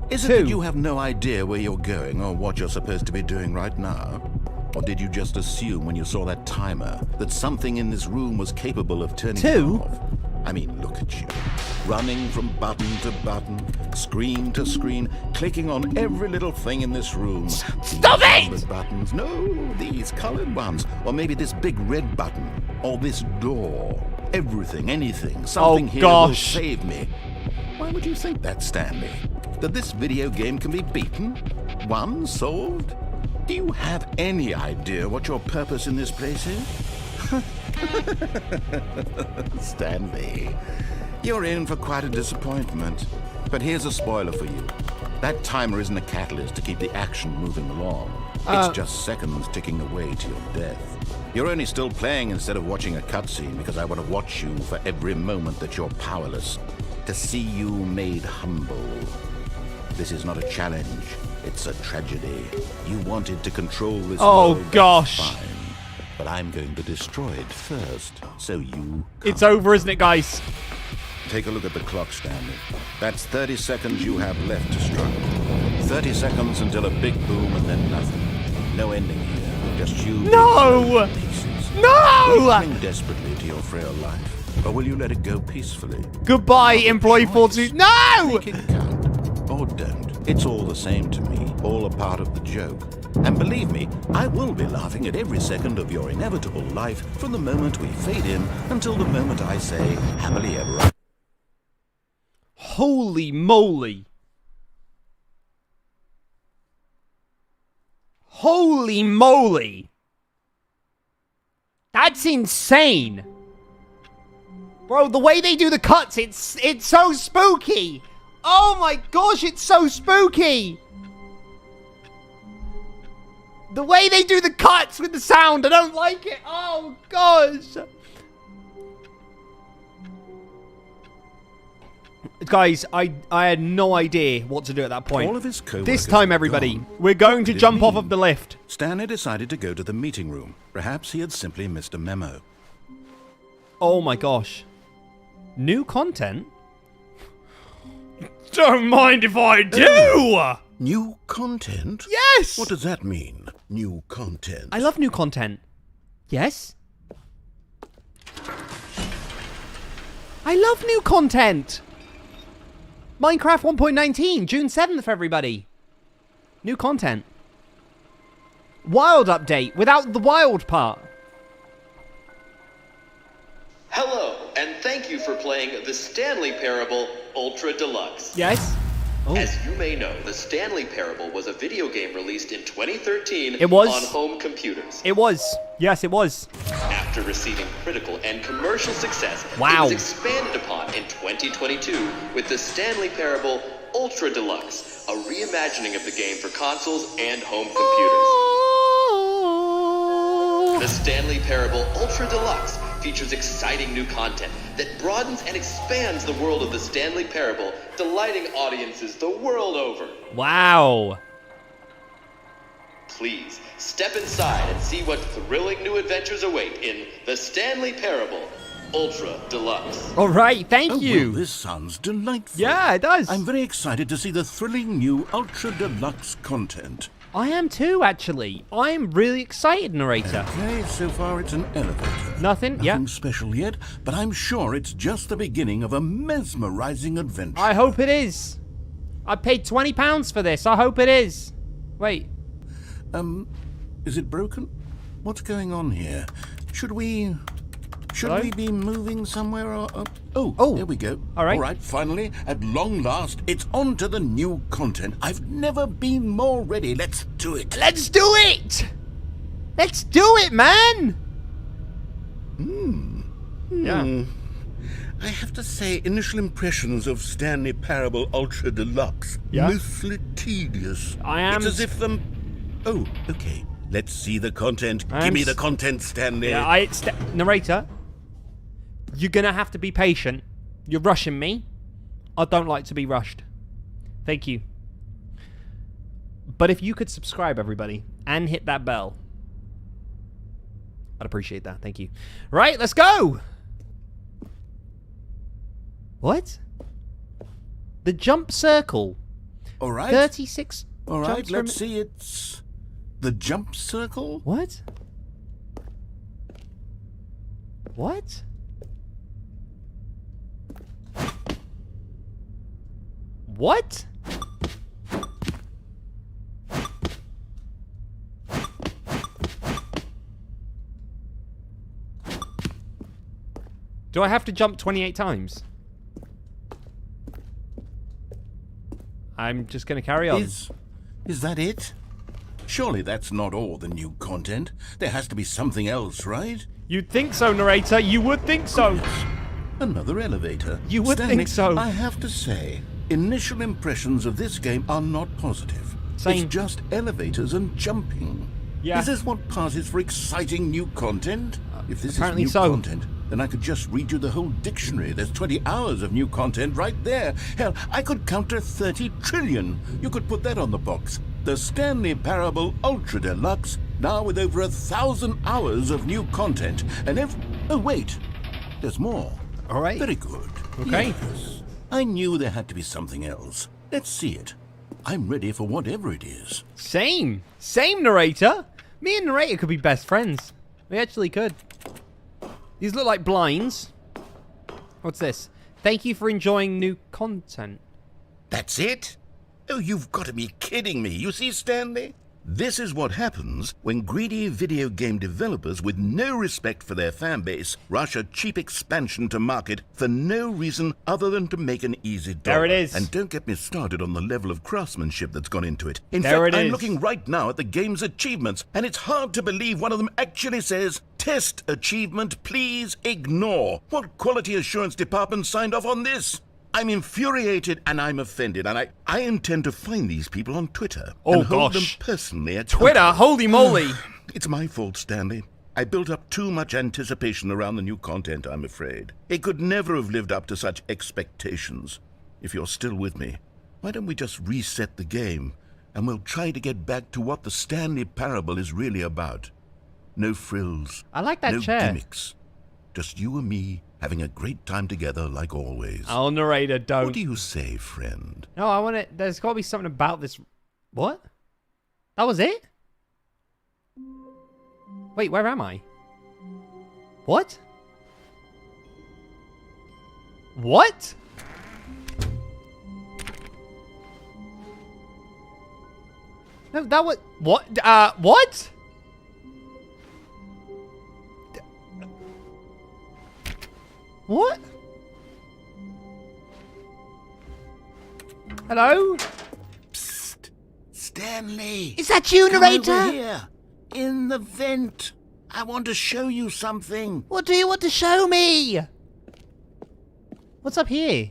Is it 2. that you have no idea where you're going or what you're supposed to be doing right now? Or did you just assume when you saw that timer that something in this room was capable of turning 2? it off? I mean, look at you. Running from button to button, screen to screen, clicking on every little thing in this room. Stop These it! numbered buttons. No, these colored ones. Or maybe this big red button. Or this door. Everything, anything, something here will gosh. save me. Why would you think that, Stanley? That this video game can be beaten? Won? Solved? Do you have any idea what your purpose in this place is? Stanley, you're in for quite a disappointment. But here's a spoiler for you. That timer isn't a catalyst to keep the action moving along. It's just seconds ticking away to your death. You're only still playing instead of watching a cutscene because I want to watch you for every moment that you're powerless. To see you made humble. This is not a challenge. It's a tragedy. You wanted to control this Oh, world, that's gosh. fine. But I'm going to destroy it first, so you It's can't. over, isn't it, guys? Take a look at the clock, Stanley. That's 30 seconds you have left to struggle. 30 seconds until a big boom and then nothing. No ending here. Just you No! in pieces. No! Cling desperately to your frail life, or will you let it go peacefully? Goodbye, Employee choice. 42. No! Make it count, or don't. It's all the same to me, all a part of the joke. And believe me, I will be laughing at every second of your inevitable life from the moment we fade in until the moment I say, happily ever after. Holy moly. Holy moly. That's insane. Bro, the way they do the cuts, it's so spooky. Oh my gosh, it's so spooky. The way they do the cuts with the sound, I don't like it. Oh gosh. Guys, I had no idea what to do at that point. All of his co-workers This time, were everybody, gone. we're going to What did it jump off mean? of the lift. Stanley decided to go to the meeting room. Perhaps he had simply missed a memo. Oh my gosh. New content? Don't mind if I do! New content? Yes! What does that mean? New content? I love new content. Yes? I love new content! Minecraft 1.19, June 7th, everybody. New content. Wild update, without the wild part. Hello, and thank you for playing the Stanley Parable Ultra Deluxe. Yes. Oh. As you may know, the Stanley Parable was a video game released in 2013 It was. on home computers. It was. Yes, it was. After receiving critical and commercial success, Wow. it was expanded upon in 2022 with the Stanley Parable Ultra Deluxe, a reimagining of the game for consoles and home computers. The Stanley Parable Ultra Deluxe features exciting new content that broadens and expands the world of the Stanley Parable, delighting audiences the world over. Wow. Please, step inside and see what thrilling new adventures await in the Stanley Parable Ultra Deluxe. All right, thank you. Well, this sounds delightful. Yeah, it does. I'm very excited to see the thrilling new Ultra Deluxe content. I am too, actually. I'm really excited, narrator. Okay, so far it's an elevator. Nothing? Yeah. Nothing special yet, but I'm sure it's just the beginning of a mesmerizing adventure. I hope it is. I paid £20 for this. I hope it is. Wait. Is it broken? What's going on here? Should we Hello? be moving somewhere? Or, oh, Oh. there we go. All right. All right, finally, at long last, it's on to the new content. I've never been more ready. Let's do it. Let's do it! Let's do it, man! Yeah. I have to say, initial impressions of Stanley Parable Ultra Deluxe. Yeah? Mostly tedious. I am It's as if Oh, okay. Let's see the content. I am Give me s- the content, Stanley. Yeah, narrator, you're gonna have to be patient. You're rushing me. I don't like to be rushed. Thank you. But if you could subscribe, everybody, and hit that bell, I'd appreciate that. Thank you. Right, let's go. What? The jump circle. All right. 36 All right, jumps per let's see. It's the jump circle. What? What? What? Do I have to jump 28 times? I'm just going to carry on. Is that it? Surely that's not all the new content. There has to be something else, right? You'd think so, narrator. You would think so. Another elevator. You would Stanley, think so. I have to say, initial impressions of this game are not positive. Same. It's just elevators and jumping. Yeah. Is this what passes for exciting new content? If this is apparently new so. content, then I could just read you the whole dictionary. There's 20 hours of new content right there. Hell, I could counter 30 trillion. You could put that on the box. The Stanley Parable Ultra Deluxe, now with over 1,000 hours of new content. And oh, wait. There's more. All right. Very good. Okay. Yes. I knew there had to be something else. Let's see it. I'm ready for whatever it is. Same. Same, narrator. Me and narrator could be best friends. We actually could. These look like blinds. What's this? Thank you for enjoying new content. That's it? Oh, you've got to be kidding me. You see, Stanley? This is what happens when greedy video game developers with no respect for their fan base rush a cheap expansion to market for no reason other than to make an easy dollar. There it is. And don't get me started on the level of craftsmanship that's gone into it. In There fact, it I'm is. looking right now at the game's achievements, and it's hard to believe one of them actually says, "Test achievement, please ignore." What quality assurance department signed off on this? I'm infuriated and I'm offended, and I intend to find these people on Twitter Oh, and hold gosh. them personally at Twitter, holy moly. It's my fault, Stanley. I built up too much anticipation around the new content, I'm afraid. It could never have lived up to such expectations. If you're still with me, why don't we just reset the game, and we'll try to get back to what the Stanley Parable is really about. No frills. I like that no chair. gimmicks. Just you and me having a great time together like always. Oh, narrator, don't. What do you say, friend? No, I want it. There's got to be something about this. What? That was it? Wait, where am I? What? What? No, that was... What? What? What? Hello? Psst. Stanley. Is that you, Come narrator? over here. In the vent. I want to show you something. What do you want to show me? What's up here?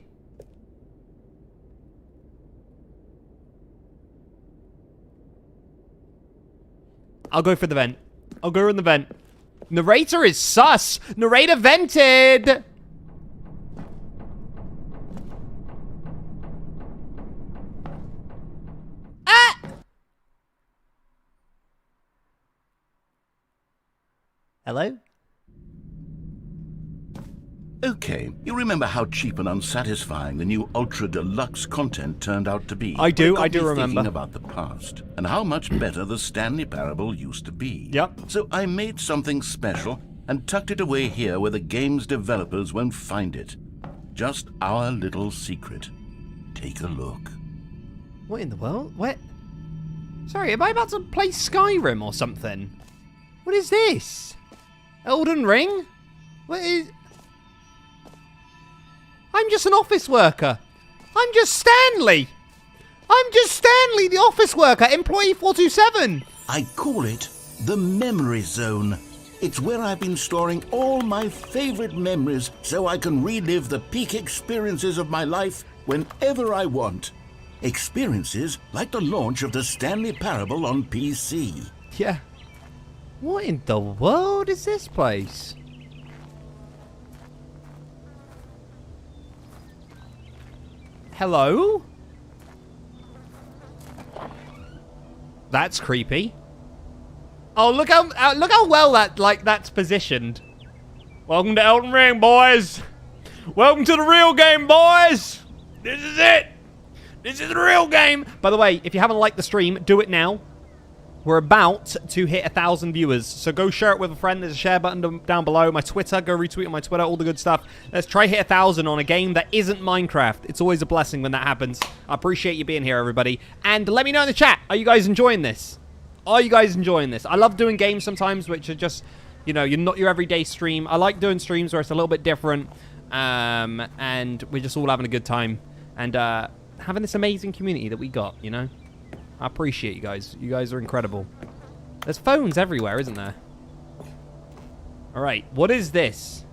I'll go for the vent. I'll go in the vent. Narrator is sus. Narrator vented. Ah! Hello? Okay, you remember how cheap and unsatisfying the new Ultra Deluxe content turned out to be? I do But it got me remember. Thinking about the past and how much better the Stanley Parable used to be. Yep. So I made something special and tucked it away here where the game's developers won't find it. Just our little secret. Take a look. What in the world? What? Sorry, am I about to play Skyrim or something? What is this? Elden Ring? What is... I'm just an office worker. I'm just Stanley. I'm just Stanley, the office worker, employee 427. I call it the Memory Zone. It's where I've been storing all my favorite memories so I can relive the peak experiences of my life whenever I want. Experiences like the launch of the Stanley Parable on PC. Yeah. What in the world is this place? Hello? That's creepy. Oh, look how well that's positioned. Welcome to Elden Ring, boys. Welcome to the real game, boys. This is it. This is the real game. By the way, if you haven't liked the stream, do it now. We're about to hit 1,000 viewers, so go share it with a friend. There's a share button down below. My Twitter, go retweet on my Twitter, all the good stuff. Let's try hit 1,000 on a game that isn't Minecraft. It's always a blessing when that happens. I appreciate you being here, everybody. And let me know in the chat, are you guys enjoying this? Are you guys enjoying this? I love doing games sometimes, which are just, you know, you're not your everyday stream. I like doing streams where it's a little bit different, and we're just all having a good time. And having this amazing community that we got, you know? I appreciate you guys. You guys are incredible. There's phones everywhere, isn't there? Alright, what is this?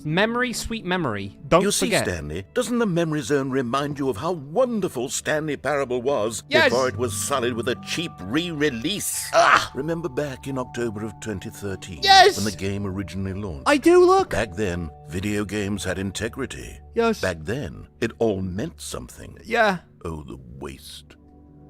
Memory, sweet memory. Don't forget. You see, Stanley, doesn't the Memory Zone remind you of how wonderful Stanley Parable was Yes. before it was sullied with a cheap re-release? Remember back in October of 2013? Yes. When the game originally launched? I do look. Back then, video games had integrity. Yes. Back then, it all meant something. Yeah. Oh, the waste.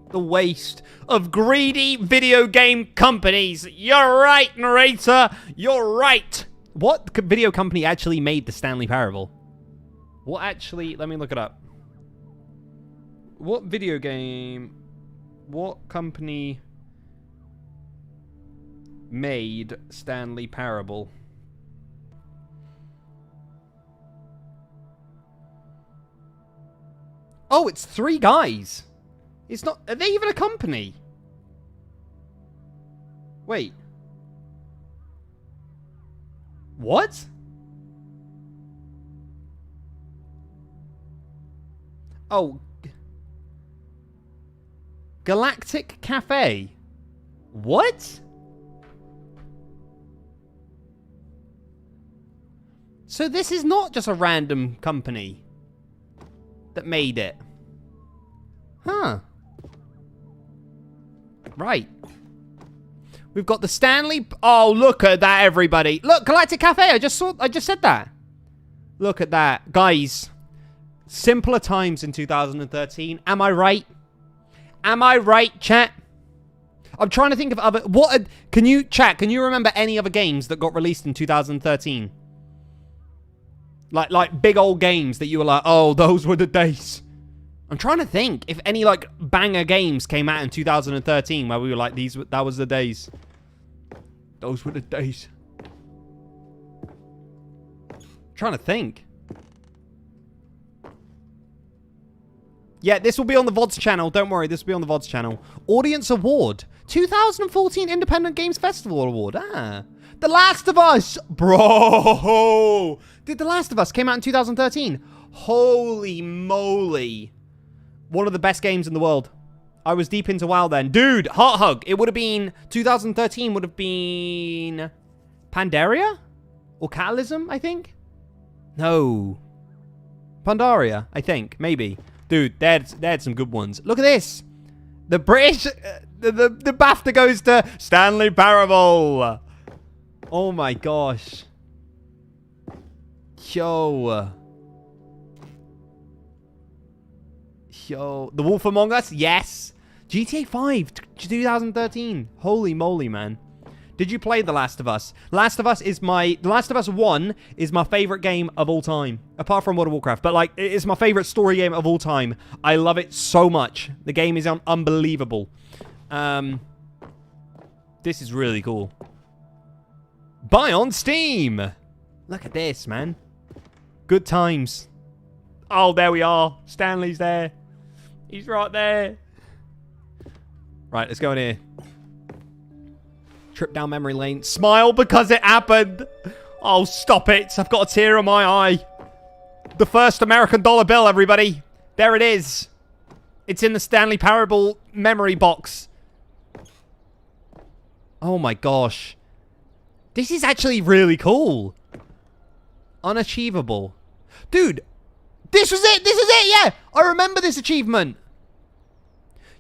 The waste of greedy video game companies. You're right, narrator. You're right. What video company actually made the Stanley Parable? What actually... Let me look it up. What video game... What company made Stanley Parable? Oh, it's 3 guys. It's not... Are they even a company? Wait. What? Oh. Galactic Cafe. What? So this is not just a random company that made it. Huh. Right. We've got the Stanley... Oh, look at that, everybody. Look, Galactic Cafe. I just said that. Look at that. Guys, simpler times in 2013. Am I right? Am I right, chat? I'm trying to think of other... Can you remember any other games that got released in 2013? Like big old games that you were like, oh, those were the days. I'm trying to think if any, like, banger games came out in 2013 where we were like, that was the days. Those were the days. I'm trying to think. Yeah, this will be on the VODs channel. Don't worry, this will be on the VODs channel. Audience Award. 2014 Independent Games Festival Award. Ah. The Last of Us! Bro! Dude, The Last of Us came out in 2013. Holy moly. One of the best games in the world. I was deep into WoW then. Dude, heart hug. It would have been... 2013 would have been... Pandaria? Or Catalysm, I think? No. Pandaria, I think. Maybe. Dude, they had some good ones. Look at this. The British... The BAFTA goes to Stanley Parable. Oh my gosh. Yo. The Wolf Among Us? Yes. GTA 5, 2013. Holy moly, man. Did you play The Last of Us? The Last of Us 1 is my favorite game of all time. Apart from World of Warcraft. But, like, it's my favorite story game of all time. I love it so much. The game is unbelievable. This is really cool. Buy on Steam. Look at this, man. Good times. Oh, there we are. Stanley's there. He's right there. Right, let's go in here. Trip down memory lane. Smile because it happened. Oh, stop it. I've got a tear in my eye. The first American dollar bill, everybody. There it is. It's in the Stanley Parable memory box. Oh my gosh. This is actually really cool. Unachievable. Dude, this was it. This is it. Yeah, I remember this achievement.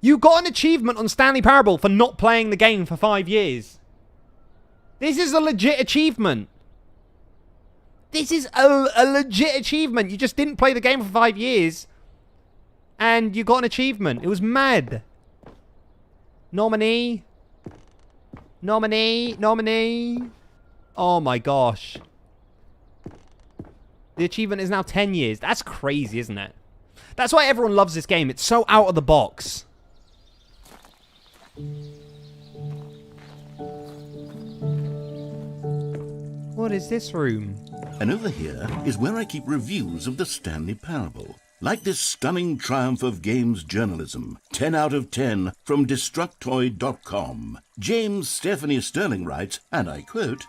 You got an achievement on Stanley Parable for not playing the game for 5 years. This is a legit achievement. This is a legit achievement. You just didn't play the game for 5 years. And you got an achievement. It was mad. Nominee. Nominee. Nominee. Oh my gosh. The achievement is now 10 years. That's crazy, isn't it? That's why everyone loves this game. It's so out of the box. What is this room? And over here is where I keep reviews of the Stanley Parable. Like this stunning triumph of games journalism, 10 out of 10 from Destructoid.com. James Stephanie Sterling writes, and I quote,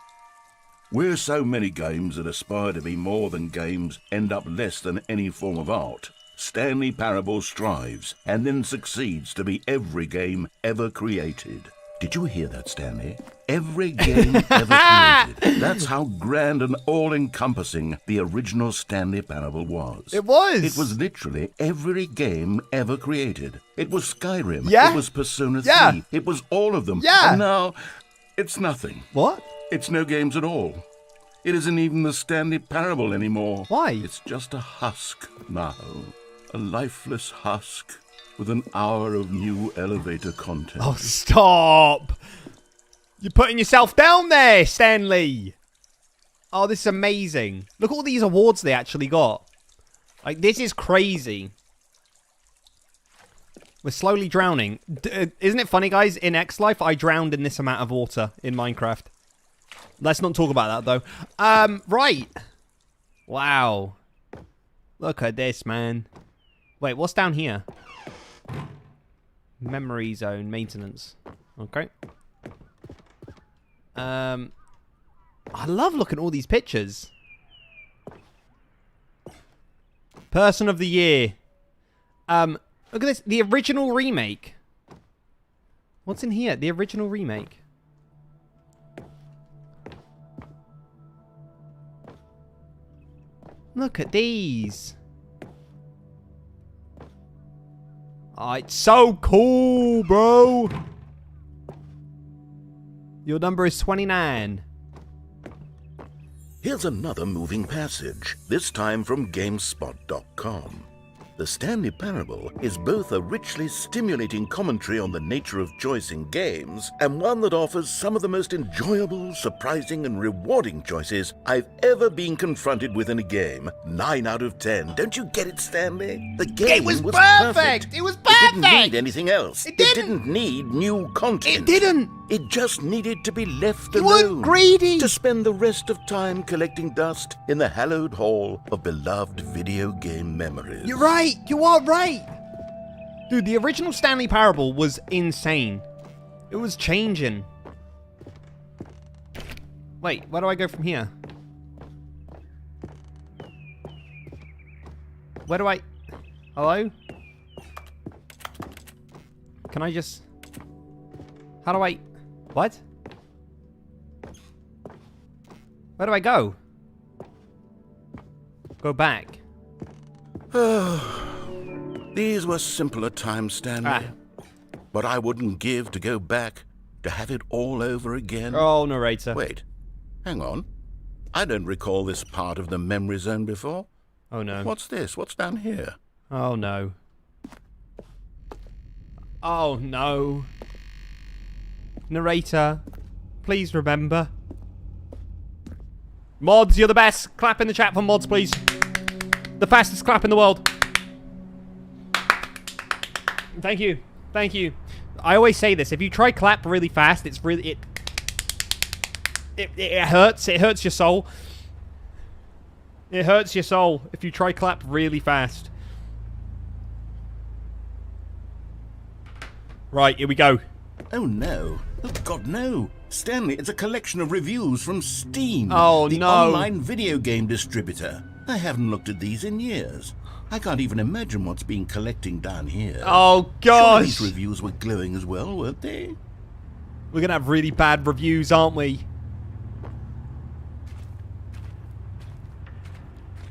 "Where so many games that aspire to be more than games end up less than any form of art, Stanley Parable strives and then succeeds to be every game ever created." Did you hear that, Stanley? Every game ever created. That's how grand and all-encompassing the original Stanley Parable was. It was. It was literally every game ever created. It was Skyrim. Yeah. It was Persona 3. Yeah. It was all of them. Yeah. And now, it's nothing. What? It's no games at all. It isn't even the Stanley Parable anymore. Why? It's just a husk now. A lifeless husk with an hour of new elevator content. Oh, stop. You're putting yourself down there, Stanley. Oh, this is amazing. Look at all these awards they actually got. Like, this is crazy. We're slowly drowning. Isn't it funny, guys? In X Life, I drowned in this amount of water in Minecraft. Let's not talk about that, though. Right. Wow. Look at this, man. Wait, what's down here? Memory zone maintenance. Okay. I love looking at all these pictures. Person of the year. Look at this. The original remake. What's in here? The original remake. Look at these. Oh, it's so cool, bro. Your number is 29. Here's another moving passage, this time from GameSpot.com. The Stanley Parable is both a richly stimulating commentary on the nature of choice in games, and one that offers some of the most enjoyable, surprising, and rewarding choices I've ever been confronted with in a game. 9 out of 10. Don't you get it, Stanley? The game was perfect. It was perfect. It didn't need anything else. It didn't. It didn't need new content. It didn't. It just needed to be left You alone. weren't greedy. To spend the rest of time collecting dust in the hallowed hall of beloved video game memories. You're right. You are right. Dude, the original Stanley Parable was insane. It was changing. Wait, where do I go from here? Where do I... Hello? Can I just... How do I... What? Where do I go? Go back. These were simpler times, Stanley. But I wouldn't give to go back to have it all over again. Oh, narrator. Wait, hang on. I don't recall this part of the memory zone before. Oh, no. What's this? What's down here? Oh, no. Oh, no. Narrator, please remember. Mods, you're the best. Clap in the chat for mods, please. The fastest clap in the world. Thank you. Thank you. I always say this. If you try clap really fast, it's really... It hurts. It hurts your soul. It hurts your soul if you try clap really fast. Right, here we go. Oh, no. Oh, God, no. Stanley, it's a collection of reviews from Steam. Oh, the no. online video game distributor. I haven't looked at these in years. I can't even imagine what's been collecting down here. Oh, Surely gosh. these reviews were glowing as well, weren't they? We're going to have really bad reviews, aren't we?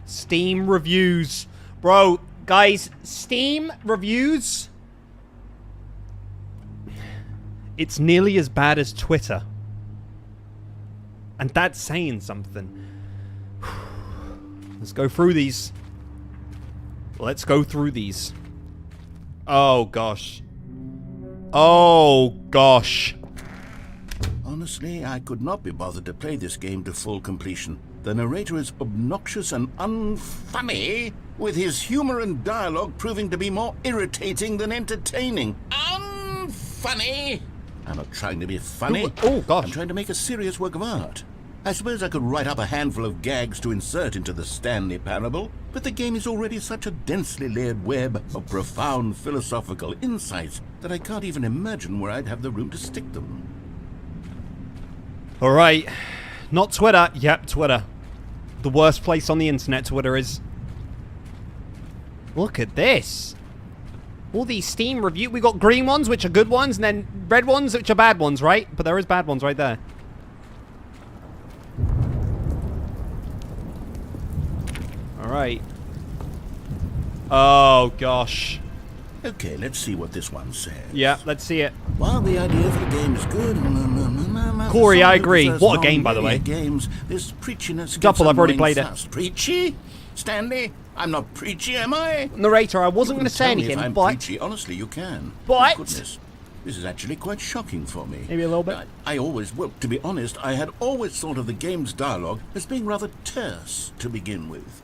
Steam reviews. Bro, guys, Steam reviews... It's nearly as bad as Twitter. And that's saying something. Let's go through these. Let's go through these. Oh, gosh. Oh, gosh. Honestly, I could not be bothered to play this game to full completion. The narrator is obnoxious and unfunny, with his humor and dialogue proving to be more irritating than entertaining. Unfunny! I'm not trying to be funny. Oh, gosh. I'm trying to make a serious work of art. I suppose I could write up a handful of gags to insert into the Stanley Parable, but the game is already such a densely layered web of profound philosophical insights that I can't even imagine where I'd have the room to stick them. All right. Not Twitter. Yep, Twitter. The worst place on the internet, Twitter is. Look at this. All these Steam reviews. We got green ones, which are good ones, and then red ones, which are bad ones, right? But there is bad ones right there. All right. Oh, gosh. Okay, let's see what this one says. Yeah, let's see it. While the idea for the game is good, Corey, I agree. What a game, by the way. Games, this preachiness Double, I've already played it. Preachy? Stanley? I'm not preachy, am I? Narrator, I wasn't going to say Tell me anything, if I'm but... preachy. Honestly, you can. But- Goodness, this is actually quite shocking for me. Maybe a little bit. I always, well, to be honest, I had always thought of the game's dialogue as being rather terse to begin with.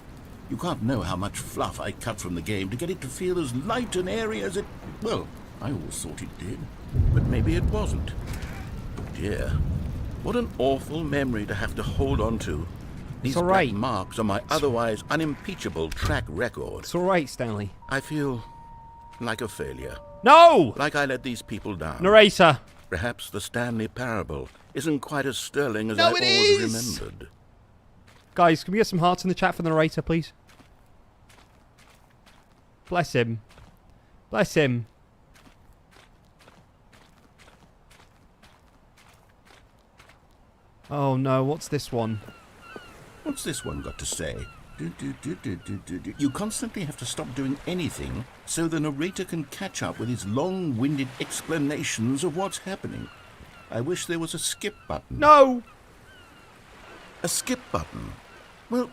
You can't know how much fluff I cut from the game to get it to feel as light and airy as it... Well, I always thought it did, but maybe it wasn't. Oh dear, what an awful memory to have to hold on to. These all right. black marks on my otherwise unimpeachable track record. It's all right, Stanley. I feel like a failure. No! Like I let these people down. Narrator. Perhaps the Stanley Parable isn't quite as sterling as No, I it always is! remembered. Guys, can we get some hearts in the chat for the narrator, please? Bless him. Bless him. Oh no, what's this one? What's this one got to say? You constantly have to stop doing anything so the narrator can catch up with his long-winded explanations of what's happening. I wish there was a skip button. No! A skip button? Well,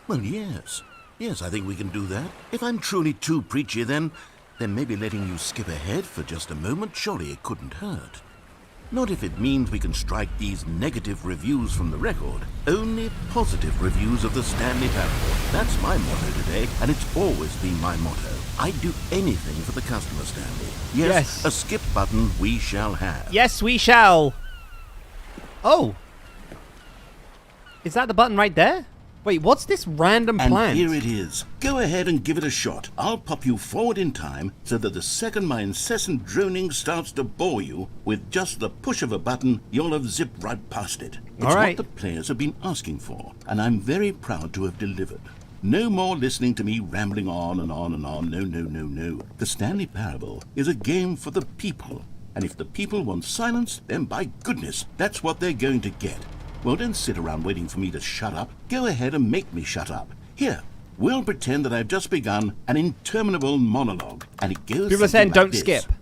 yes. Yes, I think we can do that. If I'm truly too preachy, then maybe letting you skip ahead for just a moment, surely it couldn't hurt. Not if it means we can strike these negative reviews from the record. Only positive reviews of the Stanley Parable. That's my motto today, and it's always been my motto. I'd do anything for the customer, Stanley. Yes, a skip button we shall have. Yes, we shall. Oh. Is that the button right there? Wait, what's this random And plant? here it is. Go ahead and give it a shot. I'll pop you forward in time so that the second my incessant droning starts to bore you, with just the push of a button, you'll have zipped right past it. It's All right. what the players have been asking for, and I'm very proud to have delivered. No more listening to me rambling on and on and on. No, no, no, no. The Stanley Parable is a game for the people. And if the people want silence, then by goodness, that's what they're going to get. Well, don't sit around waiting for me to shut up. Go ahead and make me shut up. Here, we'll pretend that I've just begun an interminable monologue, and it goes People are saying something like don't this. skip.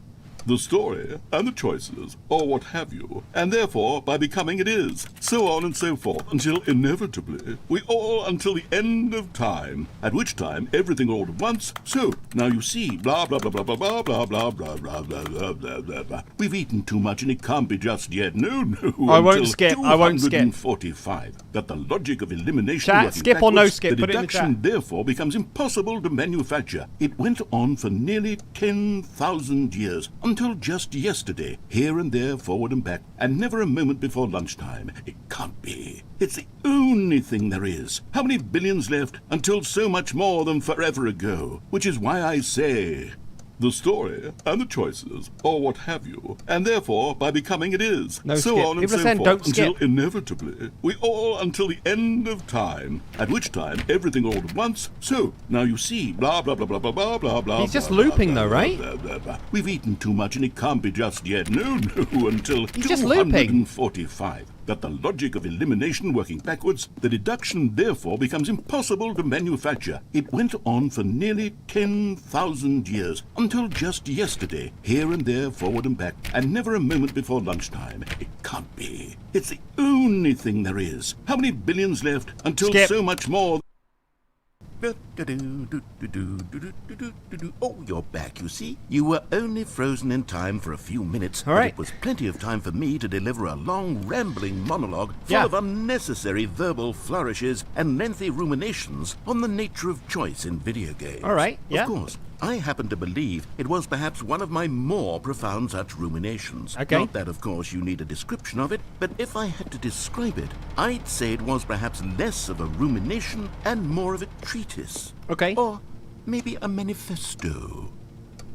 The story and the choices, or what have you, and therefore by becoming it is, so on and so forth, until inevitably we all until the end of time, at which time everything all at once. So now you see, blah blah blah blah blah blah blah blah blah blah blah blah blah blah blah. We've eaten too much and it can't be just yet. No, no. I won't until skip. I won't skip. 245. That the logic of elimination. Chat, working skip or no backwards, skip, the put it in the deduction chat. therefore becomes impossible to manufacture. It went on for nearly 10,000 years, until just yesterday, here and there, forward and back, and never a moment before lunchtime. It can't be. It's the only thing there is. How many billions left until so much more than forever ago? Which is why I say, the story and the choices, or what have you, and therefore by becoming it is, No so skip. on and People are so saying forth, don't until skip. inevitably we all until the end of time, at which time everything all at once. So now you see, blah blah blah blah blah blah blah blah. He's just blah, looping blah, though, blah, right? blah, blah, blah. We've eaten too much and it can't be just yet. No, no, until He's just looping. 245. That the logic of elimination working backwards, the deduction therefore becomes impossible to manufacture. It went on for nearly 10,000 years, until just yesterday, here and there, forward and back, and never a moment before lunchtime. It can't be. It's the only thing there is. How many billions left until Skip. so much more? Oh, you're back, you see. You were only frozen in time for a few minutes, All right. but it was plenty of time for me to deliver a long, rambling monologue full Yeah. of unnecessary verbal flourishes and lengthy ruminations on the nature of choice in video games. All right, yeah. Of course, I happen to believe it was perhaps one of my more profound such ruminations. Okay. Not that, of course, you need a description of it, but if I had to describe it, I'd say it was perhaps less of a rumination and more of a treatise. Okay. Or maybe a manifesto.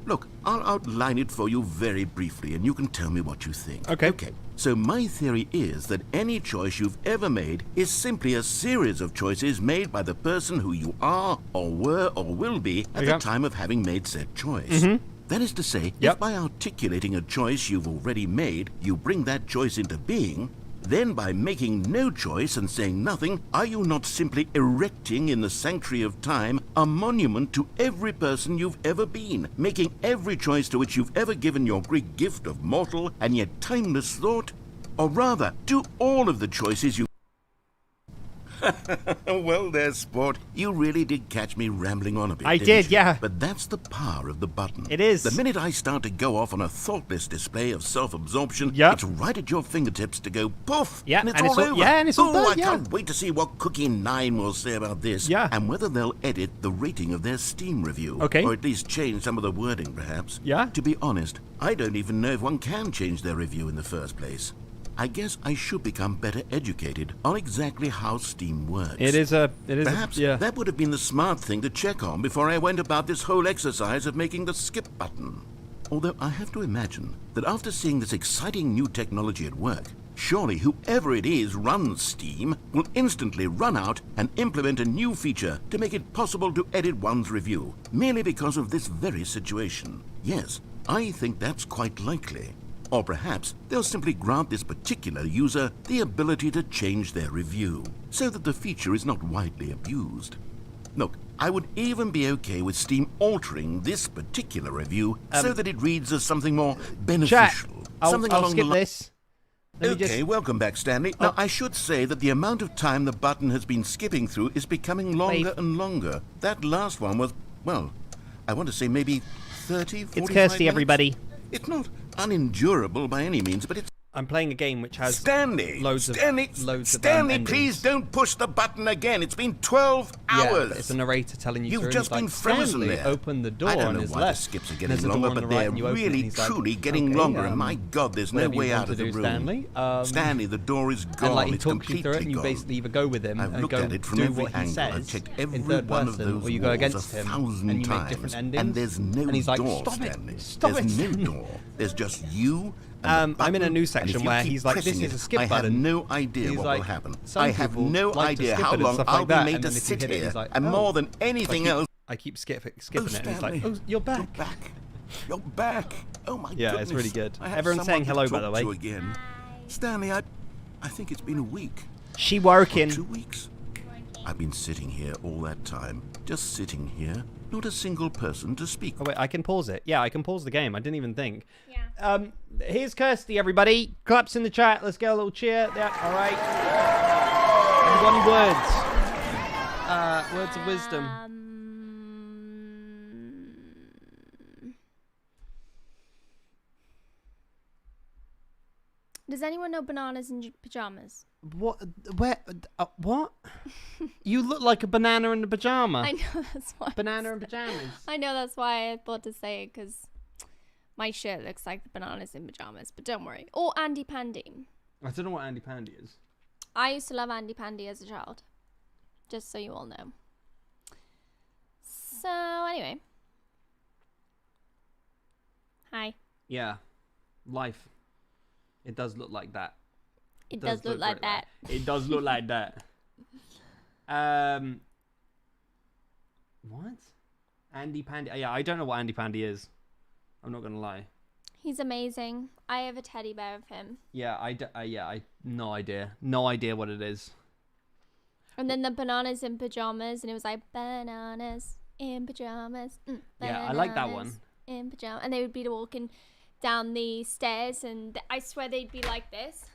Look, I'll outline it for you very briefly, and you can tell me what you think. Okay. Okay. So my theory is that any choice you've ever made is simply a series of choices made by the person who you are, or were, or will be at Okay. the time of having made said choice. That is to say, Yep. if by articulating a choice you've already made, you bring that choice into being, then by making no choice and saying nothing, are you not simply erecting in the sanctuary of time a monument to every person you've ever been, making every choice to which you've ever given your Greek gift of mortal and yet timeless thought? Or rather, do all of the choices you... Well, there, sport. You really did catch me rambling on a bit. I didn't did, you? yeah. But that's the power of the button. It is. The minute I start to go off on a thoughtless display of self-absorption, Yep. it's right at your fingertips to go poof, Yeah, and it's and all it's all- over. yeah, and it's all oh, done, I yeah. can't wait to see what Cookie 9 will say about this. Yeah. And whether they'll edit the rating of their Steam review. Okay. Or at least change some of the wording, perhaps. Yeah. To be honest, I don't even know if one can change their review in the first place. I guess I should become better educated on exactly how Steam works. It is Perhaps yeah. that would have been the smart thing to check on before I went about this whole exercise of making the skip button. Although I have to imagine that after seeing this exciting new technology at work, surely whoever it is runs Steam will instantly run out and implement a new feature to make it possible to edit one's review, merely because of this very situation. Yes, I think that's quite likely. Or perhaps they'll simply grant this particular user the ability to change their review, so that the feature is not widely abused. Look, I would even be okay with Steam altering this particular review so that it reads as something more Chat. beneficial. Something I'll along skip the li- this. Let me Okay, just- welcome back, Stanley. Now, I should say that the amount of time the button has been skipping through is becoming longer Wait. and longer. That last one was, well, I want to say maybe 30, 45 It's Kirsty, minutes. everybody. It's not unendurable by any means, but it's... I'm playing a game which has Stanley, loads of Stanley, please don't push the button again. It's been 12 Yeah, hours. but it's a narrator telling you You've through, just and been he's like, frozen Stanley, there. open the door I don't on know his why left. the skips are And getting there's a door longer, on the but right, they're and you open it, and really, he's like, truly getting okay, longer. And my God, there's no whatever you way want out to of the do, room. Stanley. Stanley, the door is gone. And like he It's talks you through it, and you gone. basically either go with him I've and looked go at it from do every what he angle. I've says checked in every third one of person, those or you go walls against a him thousand and you make times. different endings. And there's no and he's like, door, stop Stanley. it, stop There's it. no door. There's just you. And the I'm in a button, new and section if you where keep he's like, this pressing is a it, skip I button. have no idea He's what like, will happen. some I have people no like to idea skip how it and long stuff I'll like be that, made and to then if you sit hit it, here. he's like, And oh. more than anything else. I keep skipping it, Oh, and he's like, Stanley, oh, you're back. You're back. You're back. Oh my Yeah, goodness. it's really good. I have Everyone's someone saying hello, to by talk the way. to again. Stanley, I think it's been a week. She Or working. 2 weeks. I've been sitting here all that time. Just sitting here. Not a single person to speak. Oh wait, I can pause it. Yeah, I can pause the game. I didn't even think. Yeah. Here's Kirsty, everybody. Claps in the chat. Let's get a little cheer. Yeah, all right. Everyone, words. Words of wisdom. Does anyone know bananas in pajamas? What? Where? What? You look like a banana in a pajama. I know that's why. Banana in pajamas. I know that's why I thought to say it, because my shirt looks like the bananas in pajamas. But don't worry. Or Andy Pandy. I don't know what Andy Pandy is. I used to love Andy Pandy as a child. Just so you all know. So anyway. Hi. Yeah. Life. It does look like that. It does look like that. It does look like that. What? Andy Pandy. Yeah, I don't know what Andy Pandy is. I'm not gonna lie. He's amazing. I have a teddy bear of him. Yeah, I no idea. No idea what it is. And then the bananas in pajamas, and it was like bananas in pajamas. Yeah, I like that one. In pajamas, and they would be walking down the stairs, and I swear they'd be like this.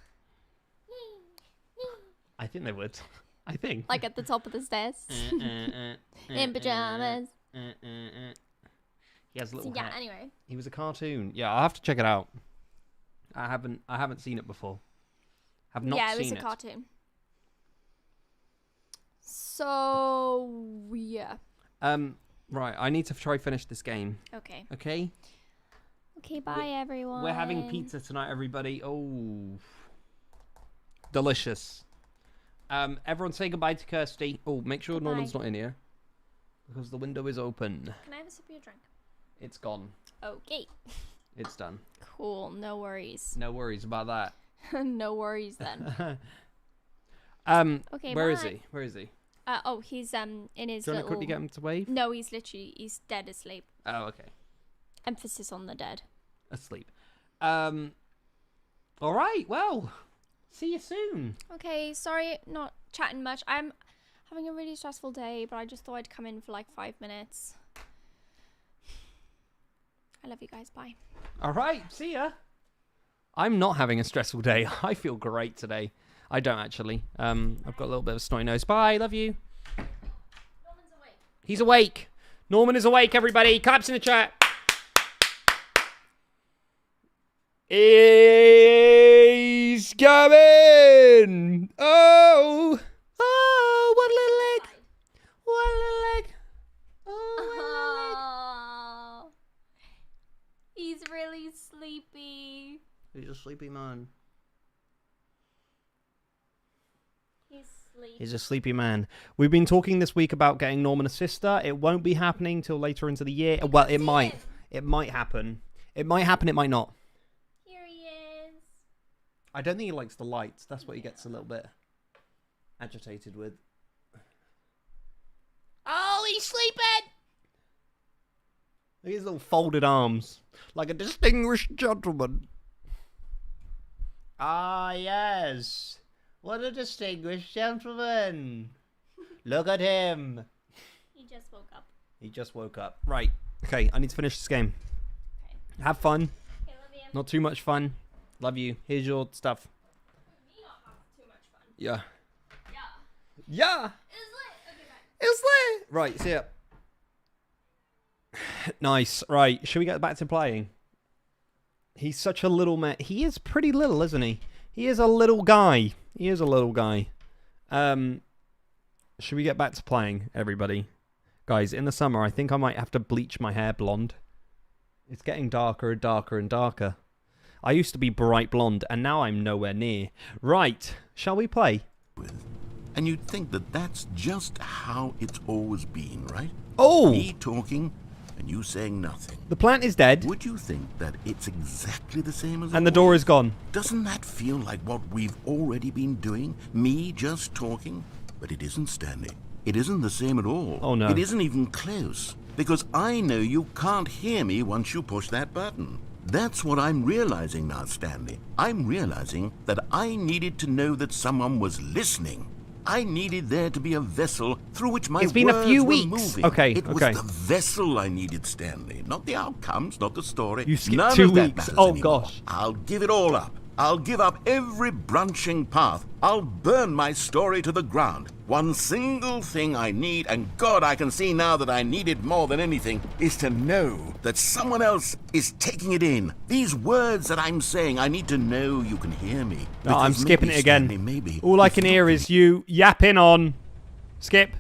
I think they would. I think. Like at the top of the stairs. In pajamas. He has a little So, yeah, hat. anyway. He was a cartoon. Yeah, I'll have to check it out. I haven't seen it before. Have not Yeah, it seen was a cartoon. So, yeah. Right, I need to try finish this game. Okay. Okay? Okay, bye, everyone. We're having pizza tonight, everybody. Oh. Delicious. Everyone say goodbye to Kirsty. Oh, make sure Goodbye. Norman's not in here. Because the window is open. Can I have a sip of your drink? It's gone. Okay. It's done. Cool, no worries. No worries about that. No worries then. Okay, Where is bye. he? Where is he? Oh, he's in his Do you want to little... quickly get him to wave? No, he's dead asleep. Oh, okay. Emphasis on the dead. Asleep. All right, well, see you soon. Okay, sorry, not chatting much. I'm having a really stressful day, but I just thought I'd come in for like 5 minutes. I love you guys. Bye. All right, see ya. I'm not having a stressful day. I feel great today. I don't actually. I've got a little bit of a snotty nose. Bye, love you. Norman's awake. He's awake. Norman is awake, everybody. Claps in the chat. He's coming. Oh. Oh, what a little leg. What a little leg. Oh, what a little leg. Oh, he's really sleepy. He's a sleepy man. He's a sleepy man. We've been talking this week about getting Norman a sister. It won't be happening till later into the year. Well, it might. It might happen. It might happen. It might not. Here he is. I don't think he likes the lights. That's what he gets a little bit agitated with. Oh, he's sleeping! Look at his little folded arms. Like a distinguished gentleman. Ah, yes. What a distinguished gentleman. Look at him. He just woke up. He just woke up. Right. Okay, I need to finish this game. Okay. Have fun. Okay, love you. Not too much fun. Love you. Here's your stuff. Me not have too much fun. Yeah. Yeah. Yeah. It's lit. Okay, bye. It's lit. Right, see ya. Nice. Right, should we get back to playing? He's such a little man. He is pretty little, isn't he? He is a little guy. He is a little guy. Should we get back to playing, everybody? Guys, in the summer, I think I might have to bleach my hair blonde. It's getting darker and darker and darker. I used to be bright blonde, and now I'm nowhere near. Right, shall we play? And you'd think that that's just how it's always been, right? Oh! Me talking and you saying nothing. The plant is dead. Would you think that it's exactly the same as And the door is gone. Doesn't that feel like what we've already been doing? Me just talking? But it isn't, Stanley. It isn't the same at all. Oh, no. It isn't even close. Because I know you can't hear me once you push that button. That's what I'm realizing now, Stanley. I'm realizing that I needed to know that someone was listening. I needed there to be a vessel through which my It's been a few words were weeks. moving. Okay, It was okay. the vessel I needed, Stanley. Not the outcomes, not the story. You skipped None 2 of that weeks. matters Oh, anymore. gosh. I'll give it all up. I'll give up every branching path. I'll burn my story to the ground. One single thing I need, and God, I can see now that I need it more than anything, is to know that someone else is taking it in. These words that I'm saying, I need to know you can hear me. No, I'm Because skipping maybe, it again. Stanley, maybe All I if can you hear don't is you yapping on. Skip.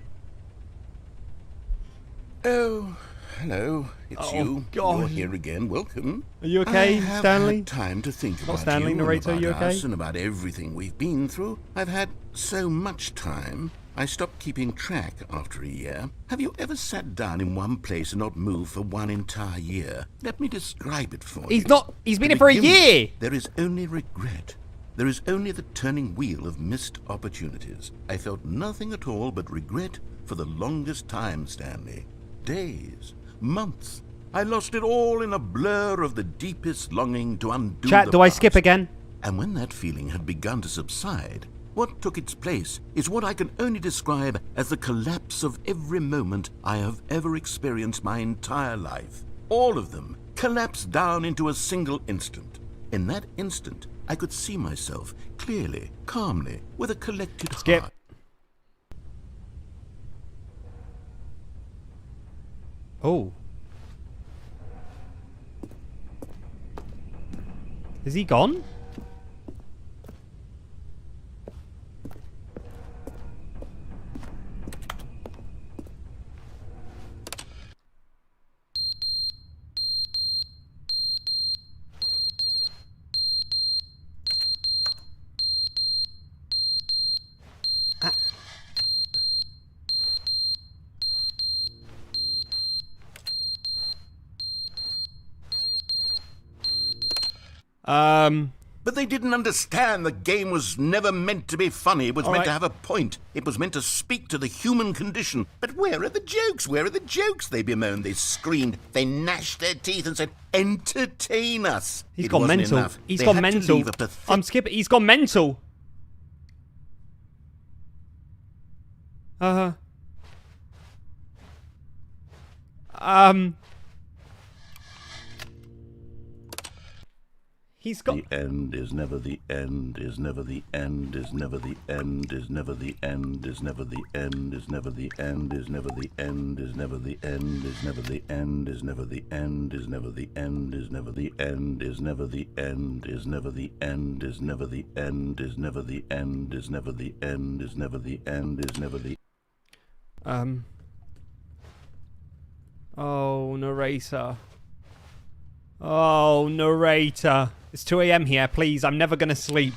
Oh, hello. It's Oh, you. God. You're here again. Welcome. Are you okay, I have Stanley? had time to think about Stanley, you narrator, and you about okay? us and about everything we've been through. I've had so much time. I stopped keeping track after a year. Have you ever sat down in one place and not moved for one entire year? Let me describe it for you. He's not. He's been To here for a begin with, year. There is only regret. There is only the turning wheel of missed opportunities. I felt nothing at all but regret for the longest time, Stanley. Days, months. I lost it all in a blur of the deepest longing to undo Chat, the do I past. skip again? And when that feeling had begun to subside, what took its place is what I can only describe as the collapse of every moment I have ever experienced my entire life. All of them collapsed down into a single instant. In that instant, I could see myself clearly, calmly, with a collected Skip. heart. Oh. Is he gone? But they didn't understand the game was never meant to be funny. It was All meant right. to have a point. It was meant to speak to the human condition. But where are the jokes? Where are the jokes? They bemoaned, they screamed, they gnashed their teeth and said, entertain us. He's It gone wasn't mental. enough. He's They gone had to mental. leave a pathetic- I'm skipping. He's gone mental. He's got. The end is never the end, is never the end, is never the end, is never the end, is never the end, is never the end, is never the end, is never the end, is never the end, is never the end, is never the end, is never the end, is never the end, is never the end, is never the end, is never the end, is never the end, is never the end, is never the. Oh, narrator. Oh, narrator. It's 2 a.m. here. Please, I'm never gonna sleep.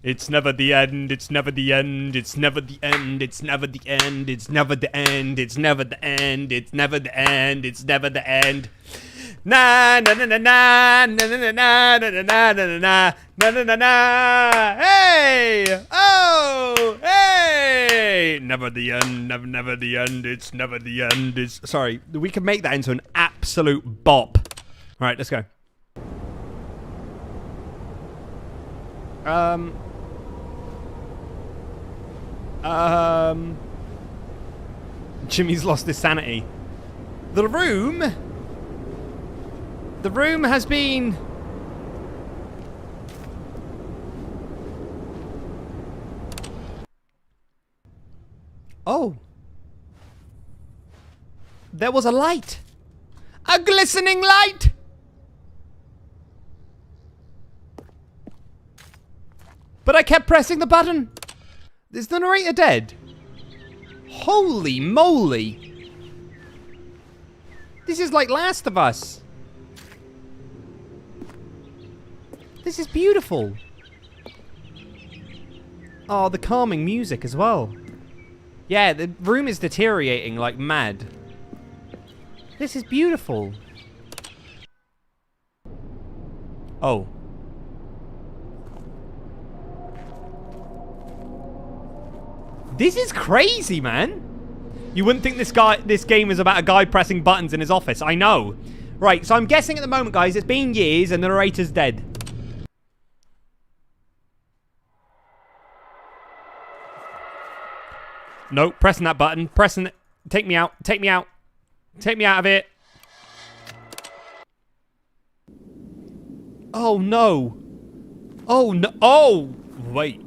It's never the end. It's never the end. It's never the end. It's never the end. It's never the end. It's never the end. It's never the end. It's never the end. Na na na na na na na na na na na na na na na na na. Hey! Oh! Hey! Never the end. Never the end. It's never the end. It's sorry. We can make that into an absolute bop. All right, let's go. Jimmy's lost his sanity. The room has been. Oh. There was a light. A glistening light. But I kept pressing the button. Is the narrator dead? Holy moly. This is like Last of Us. This is beautiful. Oh, the calming music as well. Yeah, the room is deteriorating like mad. This is beautiful. Oh. This is crazy, man. You wouldn't think this game is about a guy pressing buttons in his office. I know. Right, so I'm guessing at the moment, guys, it's been years and the narrator's dead. No, pressing that button. Pressing it. Take me out. Take me out. Take me out of it. Oh, no. Oh, no. Oh, wait.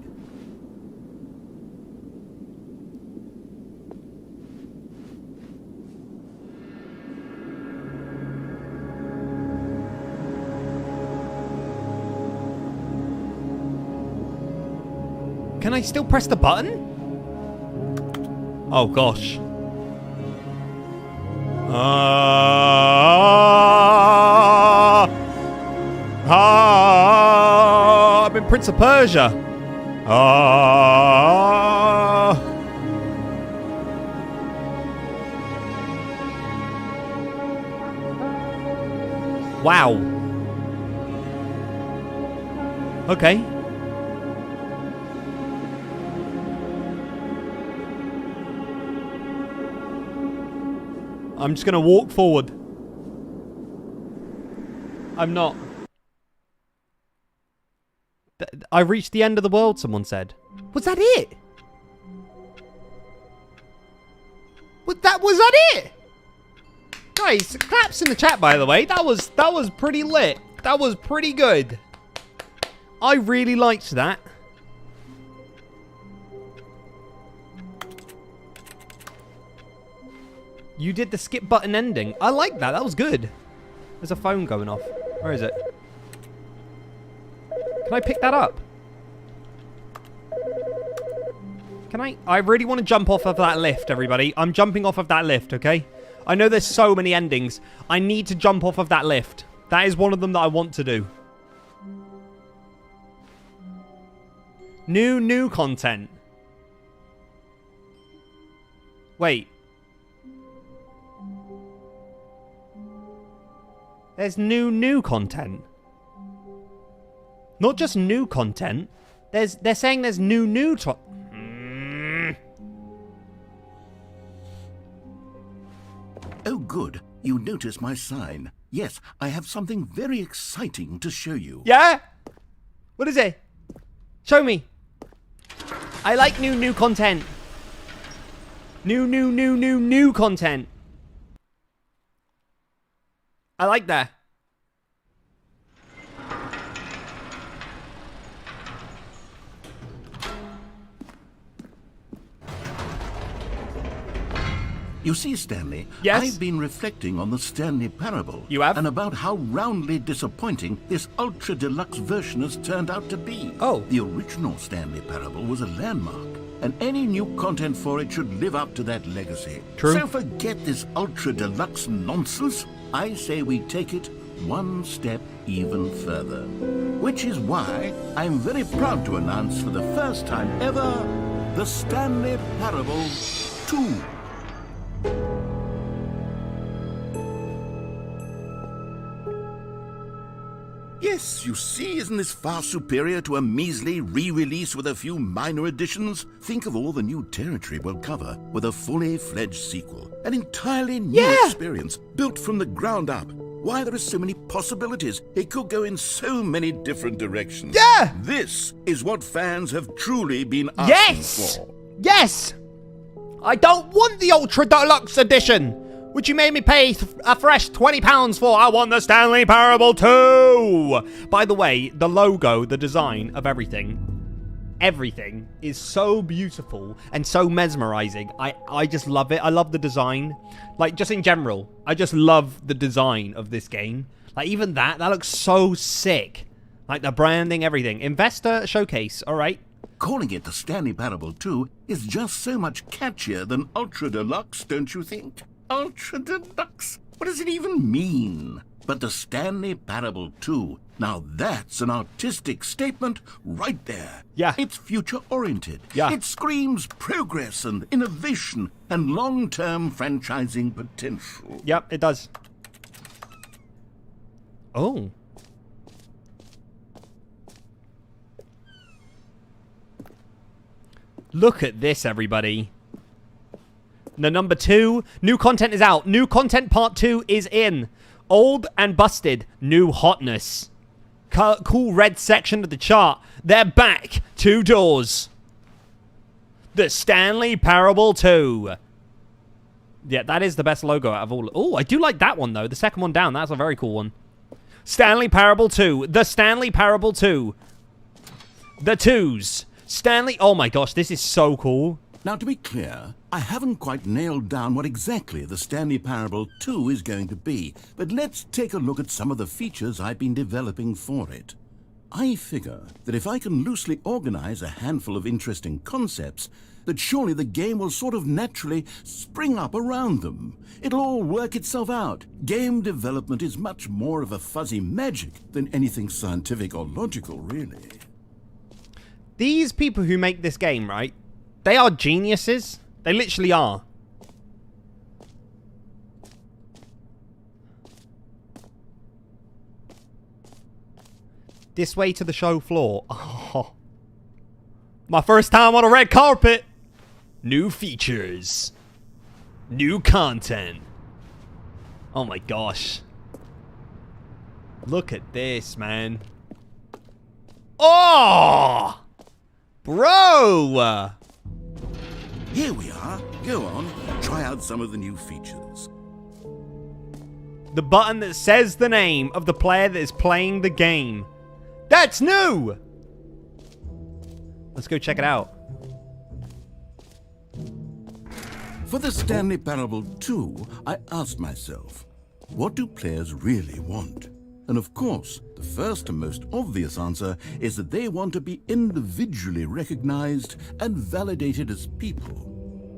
Can I still press the button? Oh, gosh. I'm in Prince of Persia. Wow. Okay. I'm just going to walk forward. I'm not. I reached the end of the world, someone said. Was that it? Was that it? Guys, claps in the chat, by the way. That was pretty lit. That was pretty good. I really liked that. You did the skip button ending. I like that. That was good. There's a phone going off. Where is it? Can I pick that up? Can I? I really want to jump off of that lift, everybody. I'm jumping off of that lift, okay? I know there's so many endings. I need to jump off of that lift. That is one of them that I want to do. New content. Wait. There's new content. Not just new content. They're saying there's new Oh, good. You notice my sign. Yes, I have something very exciting to show you. Yeah? What is it? Show me. I like new content. New content. I like that. You see, Stanley, yes? I've been reflecting on the Stanley Parable. You have? And about how roundly disappointing this ultra deluxe version has turned out to be. Oh. The original Stanley Parable was a landmark, and any new content for it should live up to that legacy. True. So forget this ultra deluxe nonsense. I say we take it one step even further. Which is why I'm very proud to announce for the first time ever, the Stanley Parable 2. Yes, you see, isn't this far superior to a measly re-release with a few minor additions? Think of all the new territory we'll cover with a fully fledged sequel. An entirely new experience, built from the ground up. Why, there are so many possibilities. It could go in so many different directions. Yeah! This is what fans have truly been asking for. Yes! I don't want the Ultra Deluxe Edition, which you made me pay a fresh £20 for. I want the Stanley Parable 2! By the way, the logo, the design of everything is so beautiful and so mesmerizing. I just love it. I love the design. Like, just in general, I just love the design of this game. Like, even that looks so sick. Like the branding, everything. Investor showcase. All right. Calling it the Stanley Parable 2 is just so much catchier than Ultra Deluxe, don't you think? Ultra Deluxe? What does it even mean? But the Stanley Parable 2, now that's an artistic statement right there. Yeah. It's future-oriented. Yeah. It screams progress and innovation and long-term franchising potential. Yep, it does. Oh. Look at this, everybody. The number 2, new content is out. New content part 2 is in. Old and busted, new hotness. Cool red section of the chart. They're back. 2 doors. The Stanley Parable 2. Yeah, that is the best logo out of all. Oh, I do like that one, though. The second one down. That's a very cool one. Stanley Parable 2. The Stanley Parable 2. The 2s. Stanley. Oh, my gosh. This is so cool. Now, to be clear, I haven't quite nailed down what exactly the Stanley Parable 2 is going to be, but let's take a look at some of the features I've been developing for it. I figure that if I can loosely organize a handful of interesting concepts, that surely the game will sort of naturally spring up around them. It'll all work itself out. Game development is much more of a fuzzy magic than anything scientific or logical, really. These people who make this game, right? They are geniuses. They literally are. This way to the show floor. Oh. My first time on a red carpet. New features. New content. Oh my gosh. Look at this, man. Oh! Bro! Here we are. Go on, try out some of the new features. The button that says the name of the player that is playing the game. That's new! Let's go check it out. For the Stanley Parable 2, I asked myself, what do players really want? And of course, the first and most obvious answer is that they want to be individually recognized and validated as people.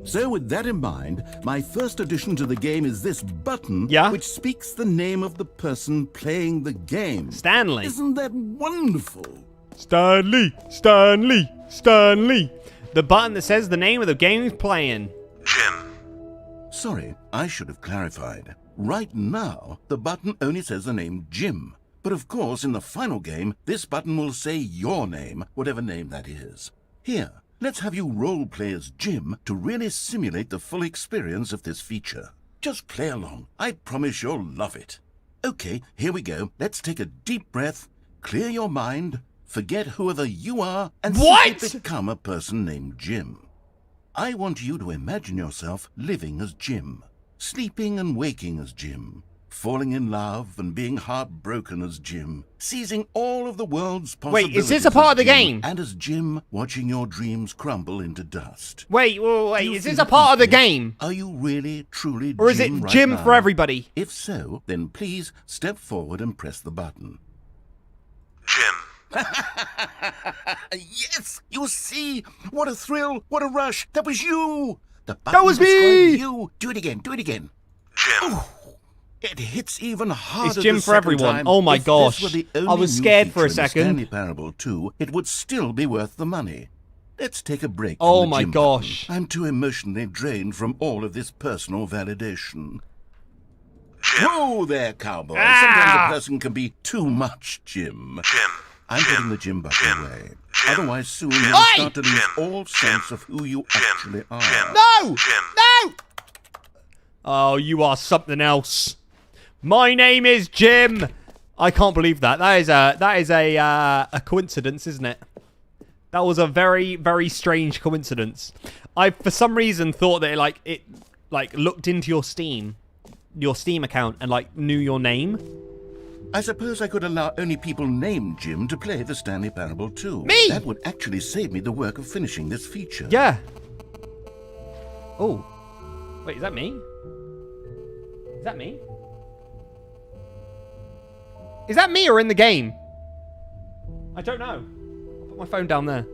So with that in mind, my first addition to the game is this button, which speaks the name of the person playing the game. Stanley. Isn't that wonderful? Stanley, Stanley, Stanley. The button that says the name of the game he's playing. Jim. Sorry, I should have clarified. Right now, the button only says the name Jim. But of course, in the final game, this button will say your name, whatever name that is. Here, let's have you role-play as Jim to really simulate the full experience of this feature. Just play along. I promise you'll love it. Okay, here we go. Let's take a deep breath, clear your mind, forget whoever you are, and simply become a person named Jim. I want you to imagine yourself living as Jim. Sleeping and waking as Jim, falling in love and being heartbroken as Jim, seizing all of the world's possibilities. Wait, is this a part of the game? And as Jim, watching your dreams crumble into dust. Wait, is this a part of the game? Are you really, truly Jim? Or is it right Jim now? for everybody? If so, then please step forward and press the button. Jim. Yes! You see? What a thrill! What a rush! That was you! The button That was me! described you! Do it again, do it again. Jim. Ooh, it hits even harder. It's Jim the for second everyone. time. Oh my If gosh. this were the I only was new scared for a feature in the second. Stanley Parable 2, it would still be worth the money. Let's take a break. Oh from the my Jim gosh. button. I'm too emotionally drained from all of this personal validation. Jim. Whoa there, cowboy. Ah! Sometimes a person can be too much, Jim. Jim. I'm Jim. putting the Jim button Jim. away. Jim. Otherwise, soon Jim. you'll start to lose Jim. all sense of who you actually are. Jim. No! Jim. No! Oh, you are something else. My name is Jim. I can't believe that. That is a coincidence, isn't it? That was a very, very strange coincidence. I, for some reason, thought that it looked into your Steam account and knew your name. I suppose I could allow only people named Jim to play the Stanley Parable 2. Me! That would actually save me the work of finishing this feature. Yeah. Oh. Wait, is that me? Is that me? Is that me or in the game? I don't know. I'll put my phone down there.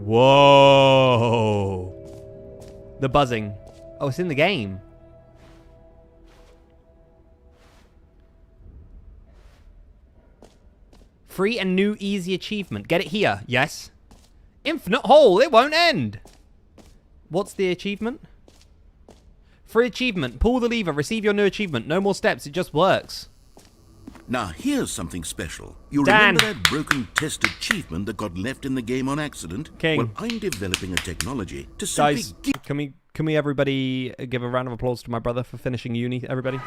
Whoa. The buzzing. Oh, it's in the game. Free and new easy achievement. Get it here. Yes. Infinite hole. It won't end. What's the achievement? Free achievement. Pull the lever. Receive your new achievement. No more steps. It just works. Now, here's something special. You Dan. remember that broken test achievement that got left in the game on accident? King. Well, I'm developing a technology to simply Guys, can we everybody give a round of applause to my brother for finishing uni, everybody?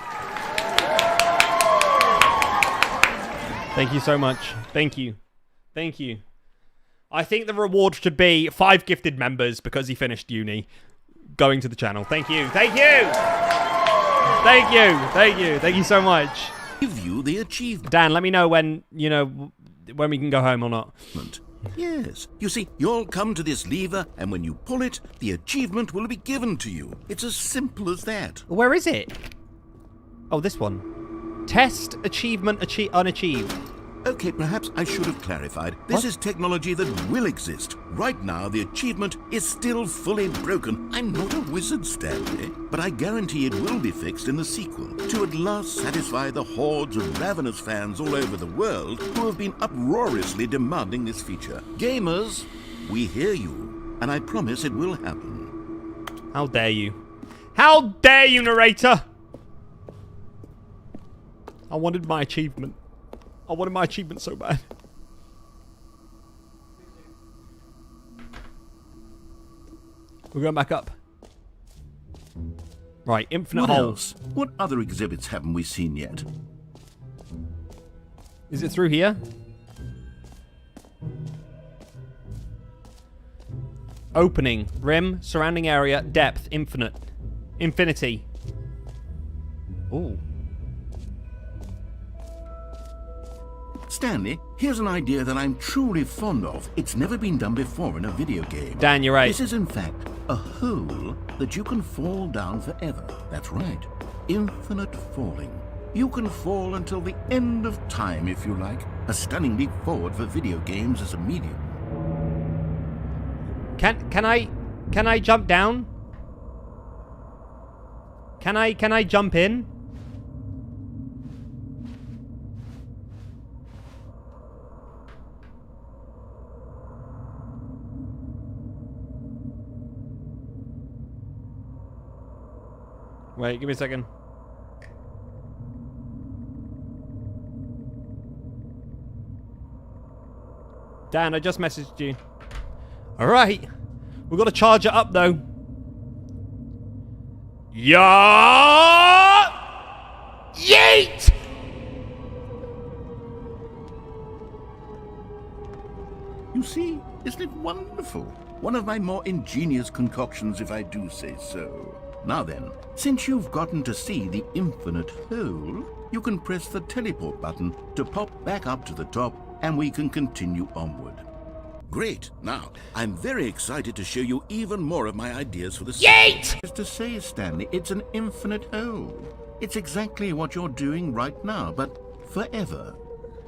Thank you so much. Thank you. Thank you. I think the reward should be 5 gifted members because he finished uni going to the channel. Thank you. Thank you. Thank you. Thank you. Thank you so much. give you the achievement. Dan, let me know when, when we can go home or not. Yes. You see, you'll come to this lever, and when you pull it, the achievement will be given to you. It's as simple as that. Where is it? Oh, this one. Test achievement unachieved. Okay, perhaps I should have clarified. This is technology that will exist. Right now, the achievement is still fully broken. I'm not a wizard, Stanley, but I guarantee it will be fixed in the sequel to at last satisfy the hordes of ravenous fans all over the world who have been uproariously demanding this feature. Gamers, we hear you, and I promise it will happen. How dare you? How dare you, narrator? I wanted my achievement. I wanted my achievement so bad. We're going back up. Right, infinite What hole. else? What other exhibits haven't we seen yet? Is it through here? Opening. Rim. Surrounding area. Depth. Infinite. Infinity. Ooh. Stanley, here's an idea that I'm truly fond of. It's never been done before in a video game. Dan, you're right. This is, in fact, a hole that you can fall down forever. That's right. Infinite falling. You can fall until the end of time, if you like. A stunning leap forward for video games as a medium. Can I jump down? Can I jump in? Wait, give me a second. Dan, I just messaged you. Alright. We've got to charge it up, though. Yeah! Yeet! You see, isn't it wonderful? One of my more ingenious concoctions, if I do say so. Now then, since you've gotten to see the infinite hole, you can press the teleport button to pop back up to the top, and we can continue onward. Great. Now, I'm very excited to show you even more of my ideas for the Yeet! As to say, Stanley, it's an infinite hole. It's exactly what you're doing right now, but forever.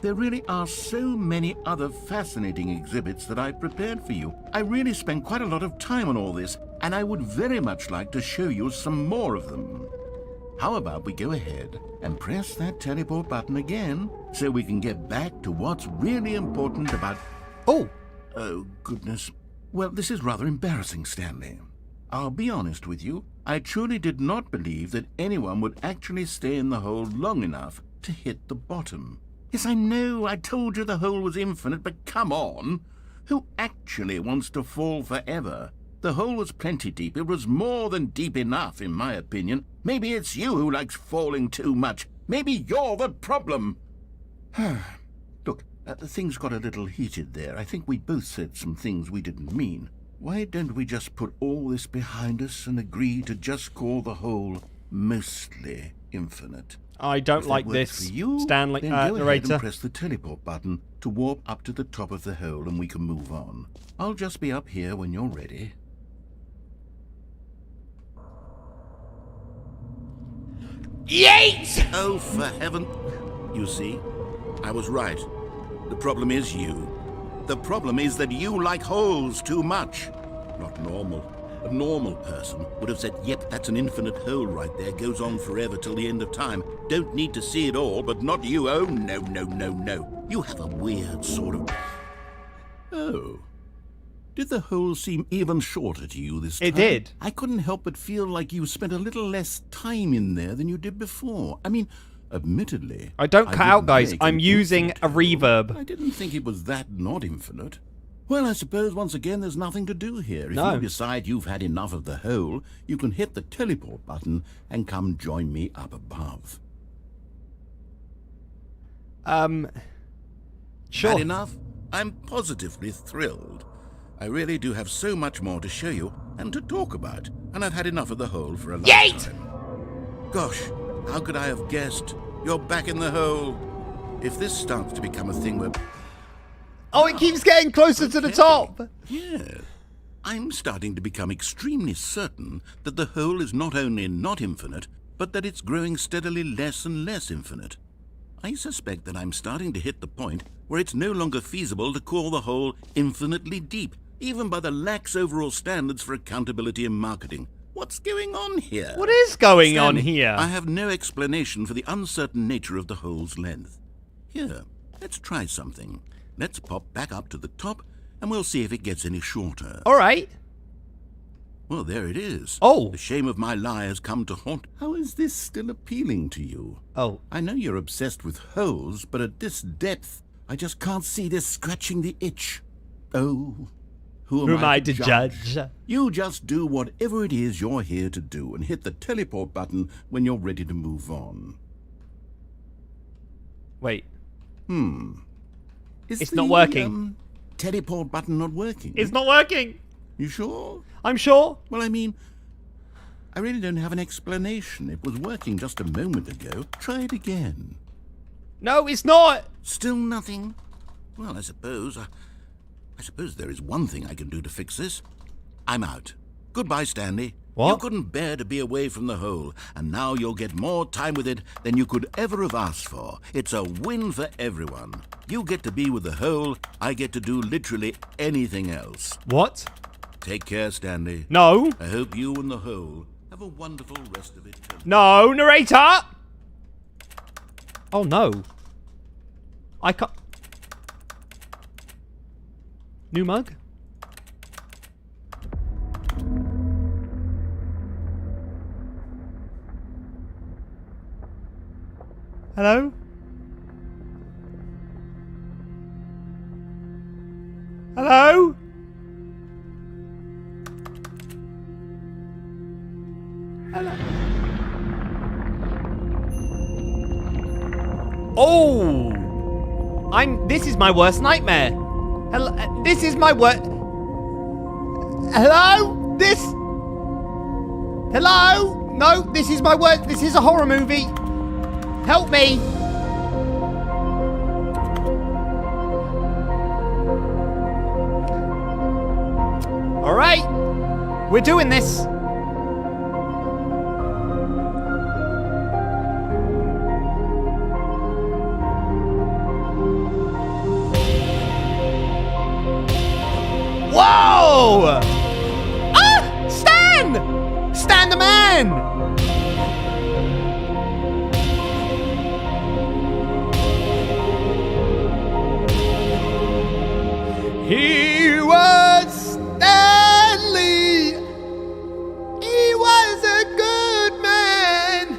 There really are so many other fascinating exhibits that I've prepared for you. I really spent quite a lot of time on all this, and I would very much like to show you some more of them. How about we go ahead and press that teleport button again, so we can get back to what's really important about... Oh! Oh, goodness. Well, this is rather embarrassing, Stanley. I'll be honest with you. I truly did not believe that anyone would actually stay in the hole long enough to hit the bottom. Yes, I know, I told you the hole was infinite, but come on. Who actually wants to fall forever? The hole was plenty deep. It was more than deep enough, in my opinion. Maybe it's you who likes falling too much. Maybe you're the problem. Look, things got a little heated there. I think we both said some things we didn't mean. Why don't we just put all this behind us and agree to just call the hole mostly infinite? I don't If that like works this, for you, Stanley, then go ahead narrator. and press the teleport button to warp up to the top of the hole and we can move on. I'll just be up here when you're ready. Yeet! Oh, for heaven. You see, I was right. The problem is you. The problem is that you like holes too much. Not normal. A normal person would have said, yep, that's an infinite hole right there. Goes on forever till the end of time. Don't need to see it all, but not you. Oh, no, no, no, no. You have a weird sort of... Oh. Did the hole seem even shorter to you this time? It did. I couldn't help but feel like you spent a little less time in there than you did before. I mean, admittedly... I don't cut out, didn't guys. make I'm an using infinite a hole. reverb. I didn't think it was that not infinite. Well, I suppose once again there's nothing to do here. If No. you decide you've had enough of the hole, you can hit the teleport button and come join me up above. Sure. Had enough? I'm positively thrilled. I really do have so much more to show you and to talk about, and I've had enough of the hole for a lifetime. Gosh, how could I have guessed? You're back in the hole. If this starts to become a thing where... Oh, it keeps getting closer to the top. Yeah. I'm starting to become extremely certain that the hole is not only not infinite, but that it's growing steadily less and less infinite. I suspect that I'm starting to hit the point where it's no longer feasible to call the hole infinitely deep, even by the lax overall standards for accountability in marketing. What's going on here? What is going on Stanley, here? I have no explanation for the uncertain nature of the hole's length. Here, let's try something. Let's pop back up to the top, and we'll see if it gets any shorter. All right. Well, there it is. Oh. The shame of my lie has come to haunt. How is this still appealing to you? Oh. I know you're obsessed with holes, but at this depth, I just can't see this scratching the itch. Oh, who am I to judge? You just do whatever it is you're here to do and hit the teleport button when you're ready to move on. Wait. Is It's the, not working. Teleport button not working? It's not working. You sure? I'm sure. Well, I mean, I really don't have an explanation. It was working just a moment ago. Try it again. No, it's not. Still nothing? Well, I suppose there is one thing I can do to fix this. I'm out. Goodbye, Stanley. What? You couldn't bear to be away from the hole, and now you'll get more time with it than you could ever have asked for. It's a win for everyone. You get to be with the hole, I get to do literally anything else. What? Take care, Stanley. No. I hope you and the hole have a wonderful rest of it. No, narrator. Oh, no. I can't... New mug? Hello? Hello? Hello? Oh! This is my worst nightmare. Hello? This is my worst... Hello? This... Hello? No, this is my worst... This is a horror movie. Help me! All right, we're doing this. Whoa! Ah! Stan! Stan the man! He was Stanley. He was a good man.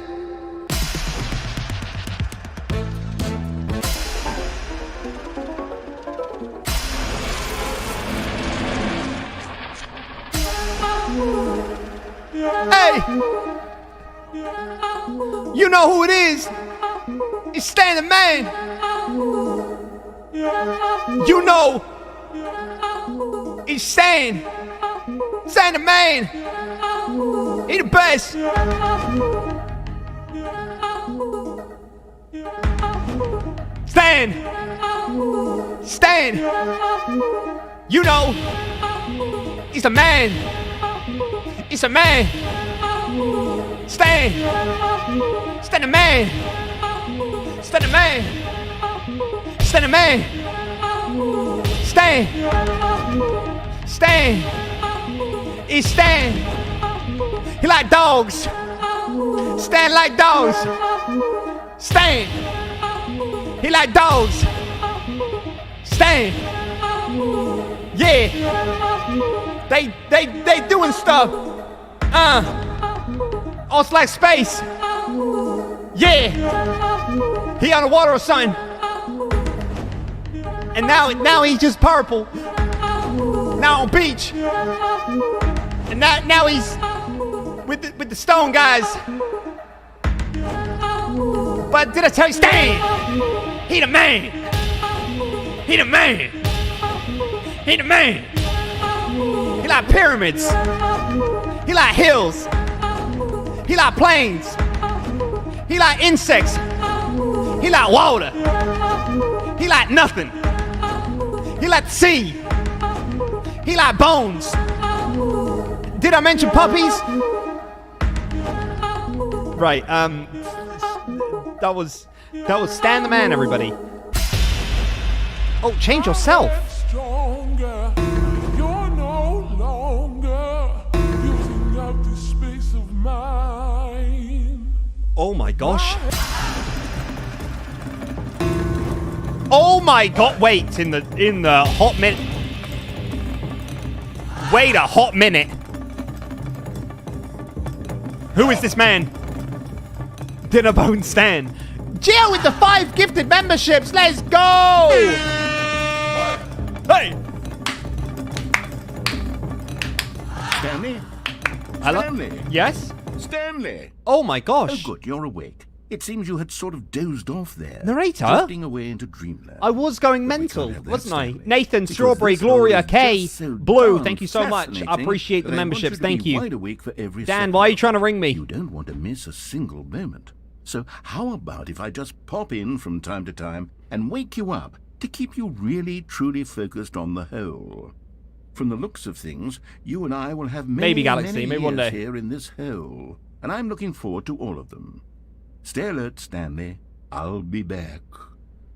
Hey! You know who it is? It's Stan the man. You know. It's Stan the man. He the best. Stan. You know. He's a man. He's a man. Stan! Stan the man! Stan the man! Stan the man! Stan! Stan! He's Stan! He like dogs! Stan like dogs! Stan! He like dogs! Stan! Yeah! They doing stuff! Oh, it's like space! Yeah! He on the water or something! And now he's just purple! Now on beach! And now he's with the stone guys! But did I tell you, Stan? He the man! He the man! He the man! He like pyramids! He like hills! He like plains! He like insects! He like water! He like nothing! He like the sea! He like bones! Did I mention puppies? Right, that was Stan the Man, everybody. Oh, change yourself! Stronger, you're no longer using up the space of mine. Oh my gosh. Oh my god, wait, in the hot minute. Wait a hot minute. Who is this man? Dinnerbone Stan. Jill with the 5 gifted memberships, let's go! Hey! Stanley? Hello? Stanley? Yes? Stanley! Oh my Oh, gosh. good, you're awake. It seems you had sort of dozed off there. Narrator? Drifting away into dreamland. I was going But we mental, can't have that, wasn't I? Stanley. Nathan, Because Strawberry, this Gloria, world is K, just so Blue, darn thank you so much. I fascinating appreciate the that I want memberships, you to thank be you. wide awake for every Dan, second. why are you trying to ring me? You don't want to miss a single moment. So how about if I just pop in from time to time and wake you up to keep you really, truly focused on the whole? From the looks of things, you and I will have many, Maybe Galaxy, many maybe one years day. here in this hole, and I'm looking forward to all of them. Stay alert, Stanley. I'll be back.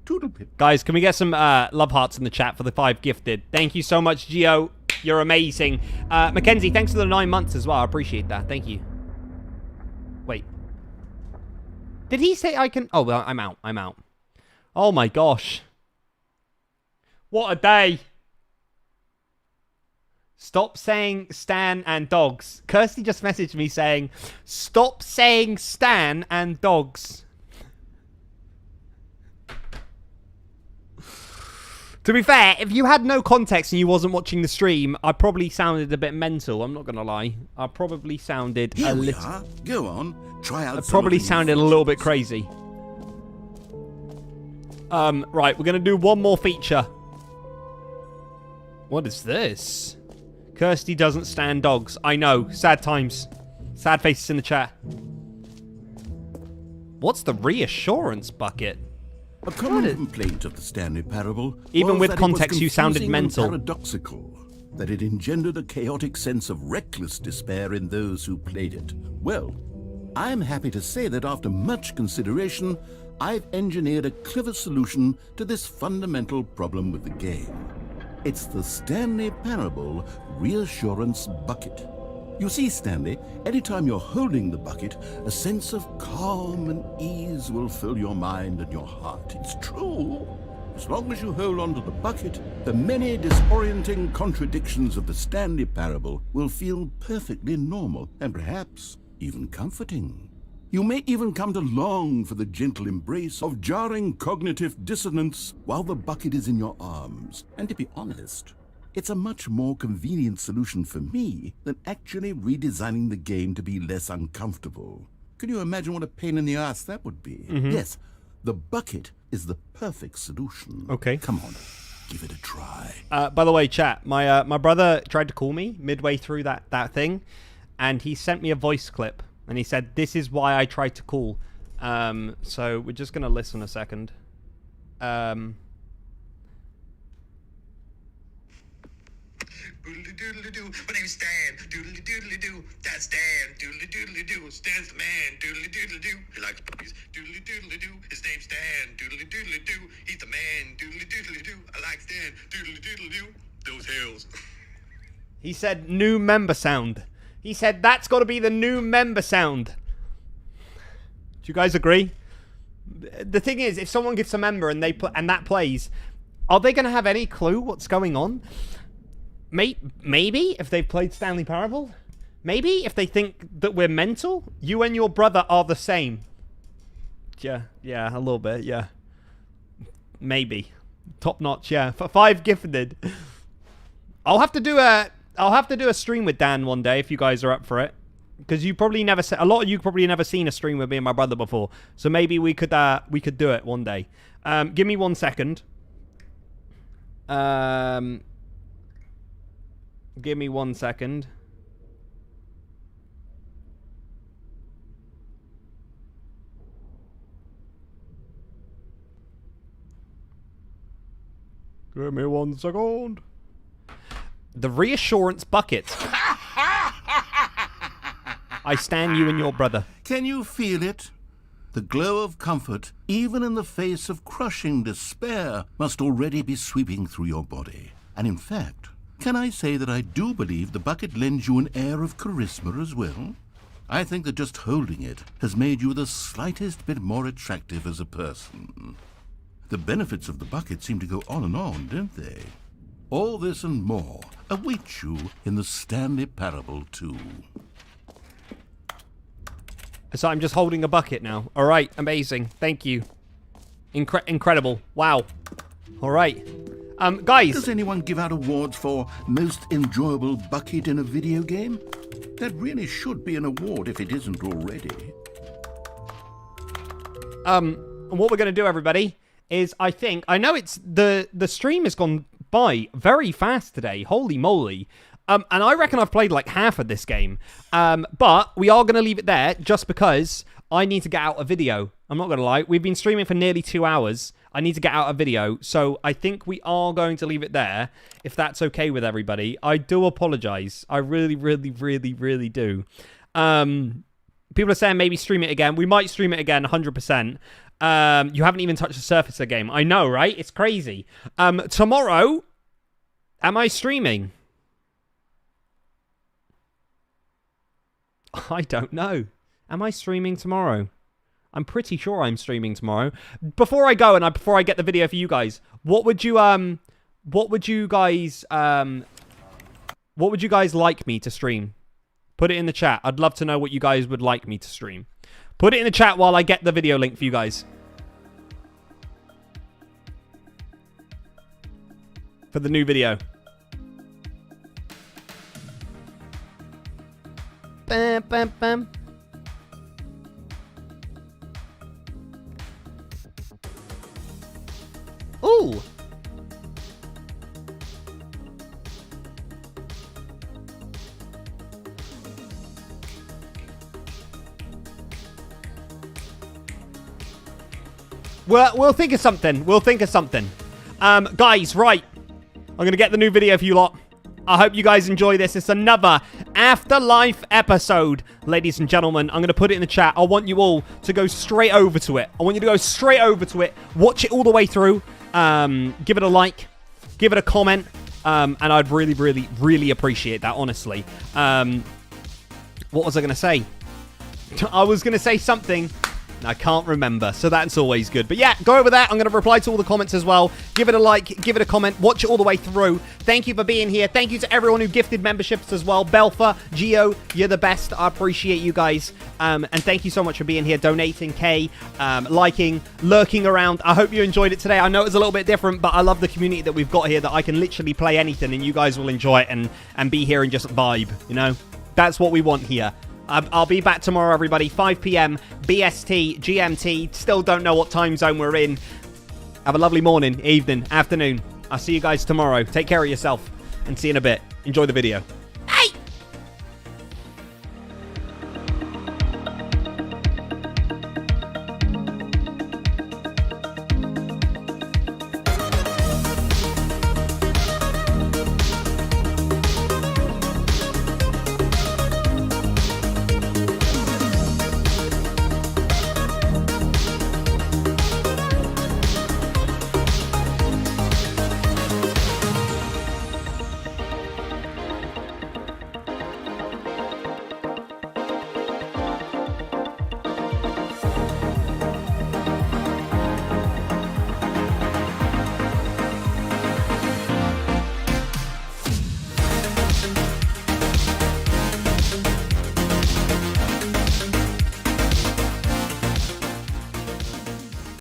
Toodlepip. Guys, can we get some love hearts in the chat for the 5 gifted? Thank you so much, Gio. You're amazing. Mackenzie, thanks for the 9 months as well. I appreciate that. Thank you. Wait. Did he say I can... Oh, well, I'm out. I'm out. Oh, my gosh. What a day. Stop saying Stan and dogs. Kirsty just messaged me saying, stop saying Stan and dogs. To be fair, if you had no context and you wasn't watching the stream, I probably sounded a bit mental. I'm not going to lie. I probably sounded Here a we little... are. Go on. Try out I some probably of the sounded a little bit crazy. Right, we're going to do one more feature. What is this? Kirsty doesn't stand dogs. I know. Sad times. Sad faces in the chat. What's the reassurance bucket? A common complaint of the Stanley Parable Even was with that it was context, you sounded confusing and mental. paradoxical, that it engendered a chaotic sense of reckless despair in those who played it. Well, I'm happy to say that after much consideration, I've engineered a clever solution to this fundamental problem with the game. It's the Stanley Parable Reassurance Bucket. You see, Stanley, anytime you're holding the bucket, a sense of calm and ease will fill your mind and your heart. It's true. As long as you hold on to the bucket, the many disorienting contradictions of the Stanley Parable will feel perfectly normal and perhaps even comforting. You may even come to long for the gentle embrace of jarring cognitive dissonance while the bucket is in your arms. And to be honest, it's a much more convenient solution for me than actually redesigning the game to be less uncomfortable. Can you imagine what a pain in the ass that would be? Yes, the bucket is the perfect solution. Okay. Come on, give it a try. By the way, chat, my brother tried to call me midway through that thing, and he sent me a voice clip, and he said, this is why I tried to call. So we're just going to listen a second. Doodly-doodly-doo. My name's Stan. Doodly-doodly-doo. That's Stan. Doodly-doodly-doo. Stan's the man. Doodly-doodly-doo. He likes puppies. Doodly-doodly-doo. His name's Stan. Doodly-doodly-doo. He's the man. Doodly-doodly-doo. I like Stan. Doodly-doodly-doo. Those hills. He said new member sound. He said that's got to be the new member sound. Do you guys agree? The thing is, if someone gets a member and and that plays, are they going to have any clue what's going on? Maybe if they've played Stanley Parable. Maybe if they think that we're mental. You and your brother are the same. Yeah, a little bit. Yeah, maybe. Top notch. Yeah, for 5 gifted. I'll have to do a stream with Dan one day if you guys are up for it. Because you probably never a lot of you probably never seen a stream with me and my brother before, so maybe we could do it one day. Give me 1 second. Give me 1 second. Give me 1 second. The Reassurance bucket. I stand you and your brother. Can you feel it? The glow of comfort, even in the face of crushing despair, must already be sweeping through your body. And in fact, can I say that I do believe the bucket lends you an air of charisma as well? I think that just holding it has made you the slightest bit more attractive as a person. The benefits of the bucket seem to go on and on, don't they? All this and more await you in the Stanley Parable 2. So I'm just holding a bucket now. All right, amazing. Thank you. Incredible. Wow. All right. Guys. Does anyone give out awards for most enjoyable bucket in a video game? That really should be an award if it isn't already. What we're going to do, everybody, is I know it's the stream has gone by very fast today. Holy moly. And I reckon I've played like half of this game. But we are going to leave it there just because I need to get out a video. I'm not going to lie. We've been streaming for nearly 2 hours. I need to get out a video. So I think we are going to leave it there, if that's okay with everybody. I do apologize. I really, really, really, really do. People are saying maybe stream it again. We might stream it again, 100%. You haven't even touched the surface of the game. I know, right? It's crazy. Tomorrow, am I streaming? I don't know. Am I streaming tomorrow? I'm pretty sure I'm streaming tomorrow. Before I go and before I get the video for you guys, what would you guys like me to stream? Put it in the chat. I'd love to know what you guys would like me to stream. Put it in the chat while I get the video link for you guys. For the new video. Bam, bam, bam. Ooh. We'll think of something. We'll think of something. Guys, right. I'm going to get the new video for you lot. I hope you guys enjoy this. It's another Afterlife episode, ladies and gentlemen. I'm going to put it in the chat. I want you all to go straight over to it. I want you to go straight over to it. Watch it all the way through. Give it a like. Give it a comment. And I'd really, really, really appreciate that, honestly. What was I going to say? I was going to say something. I can't remember, so that's always good. But yeah, go over there. I'm going to reply to all the comments as well. Give it a like, give it a comment, watch it all the way through. Thank you for being here. Thank you to everyone who gifted memberships as well. Belfa, Gio, you're the best. I appreciate you guys. And thank you so much for being here, donating, Kay, liking, lurking around. I hope you enjoyed it today. I know it was a little bit different, but I love the community that we've got here, that I can literally play anything and you guys will enjoy it and be here and just vibe, you know? That's what we want here. I'll be back tomorrow, everybody. 5 p.m. BST, GMT. Still don't know what time zone we're in. Have a lovely morning, evening, afternoon. I'll see you guys tomorrow. Take care of yourself and see you in a bit. Enjoy the video.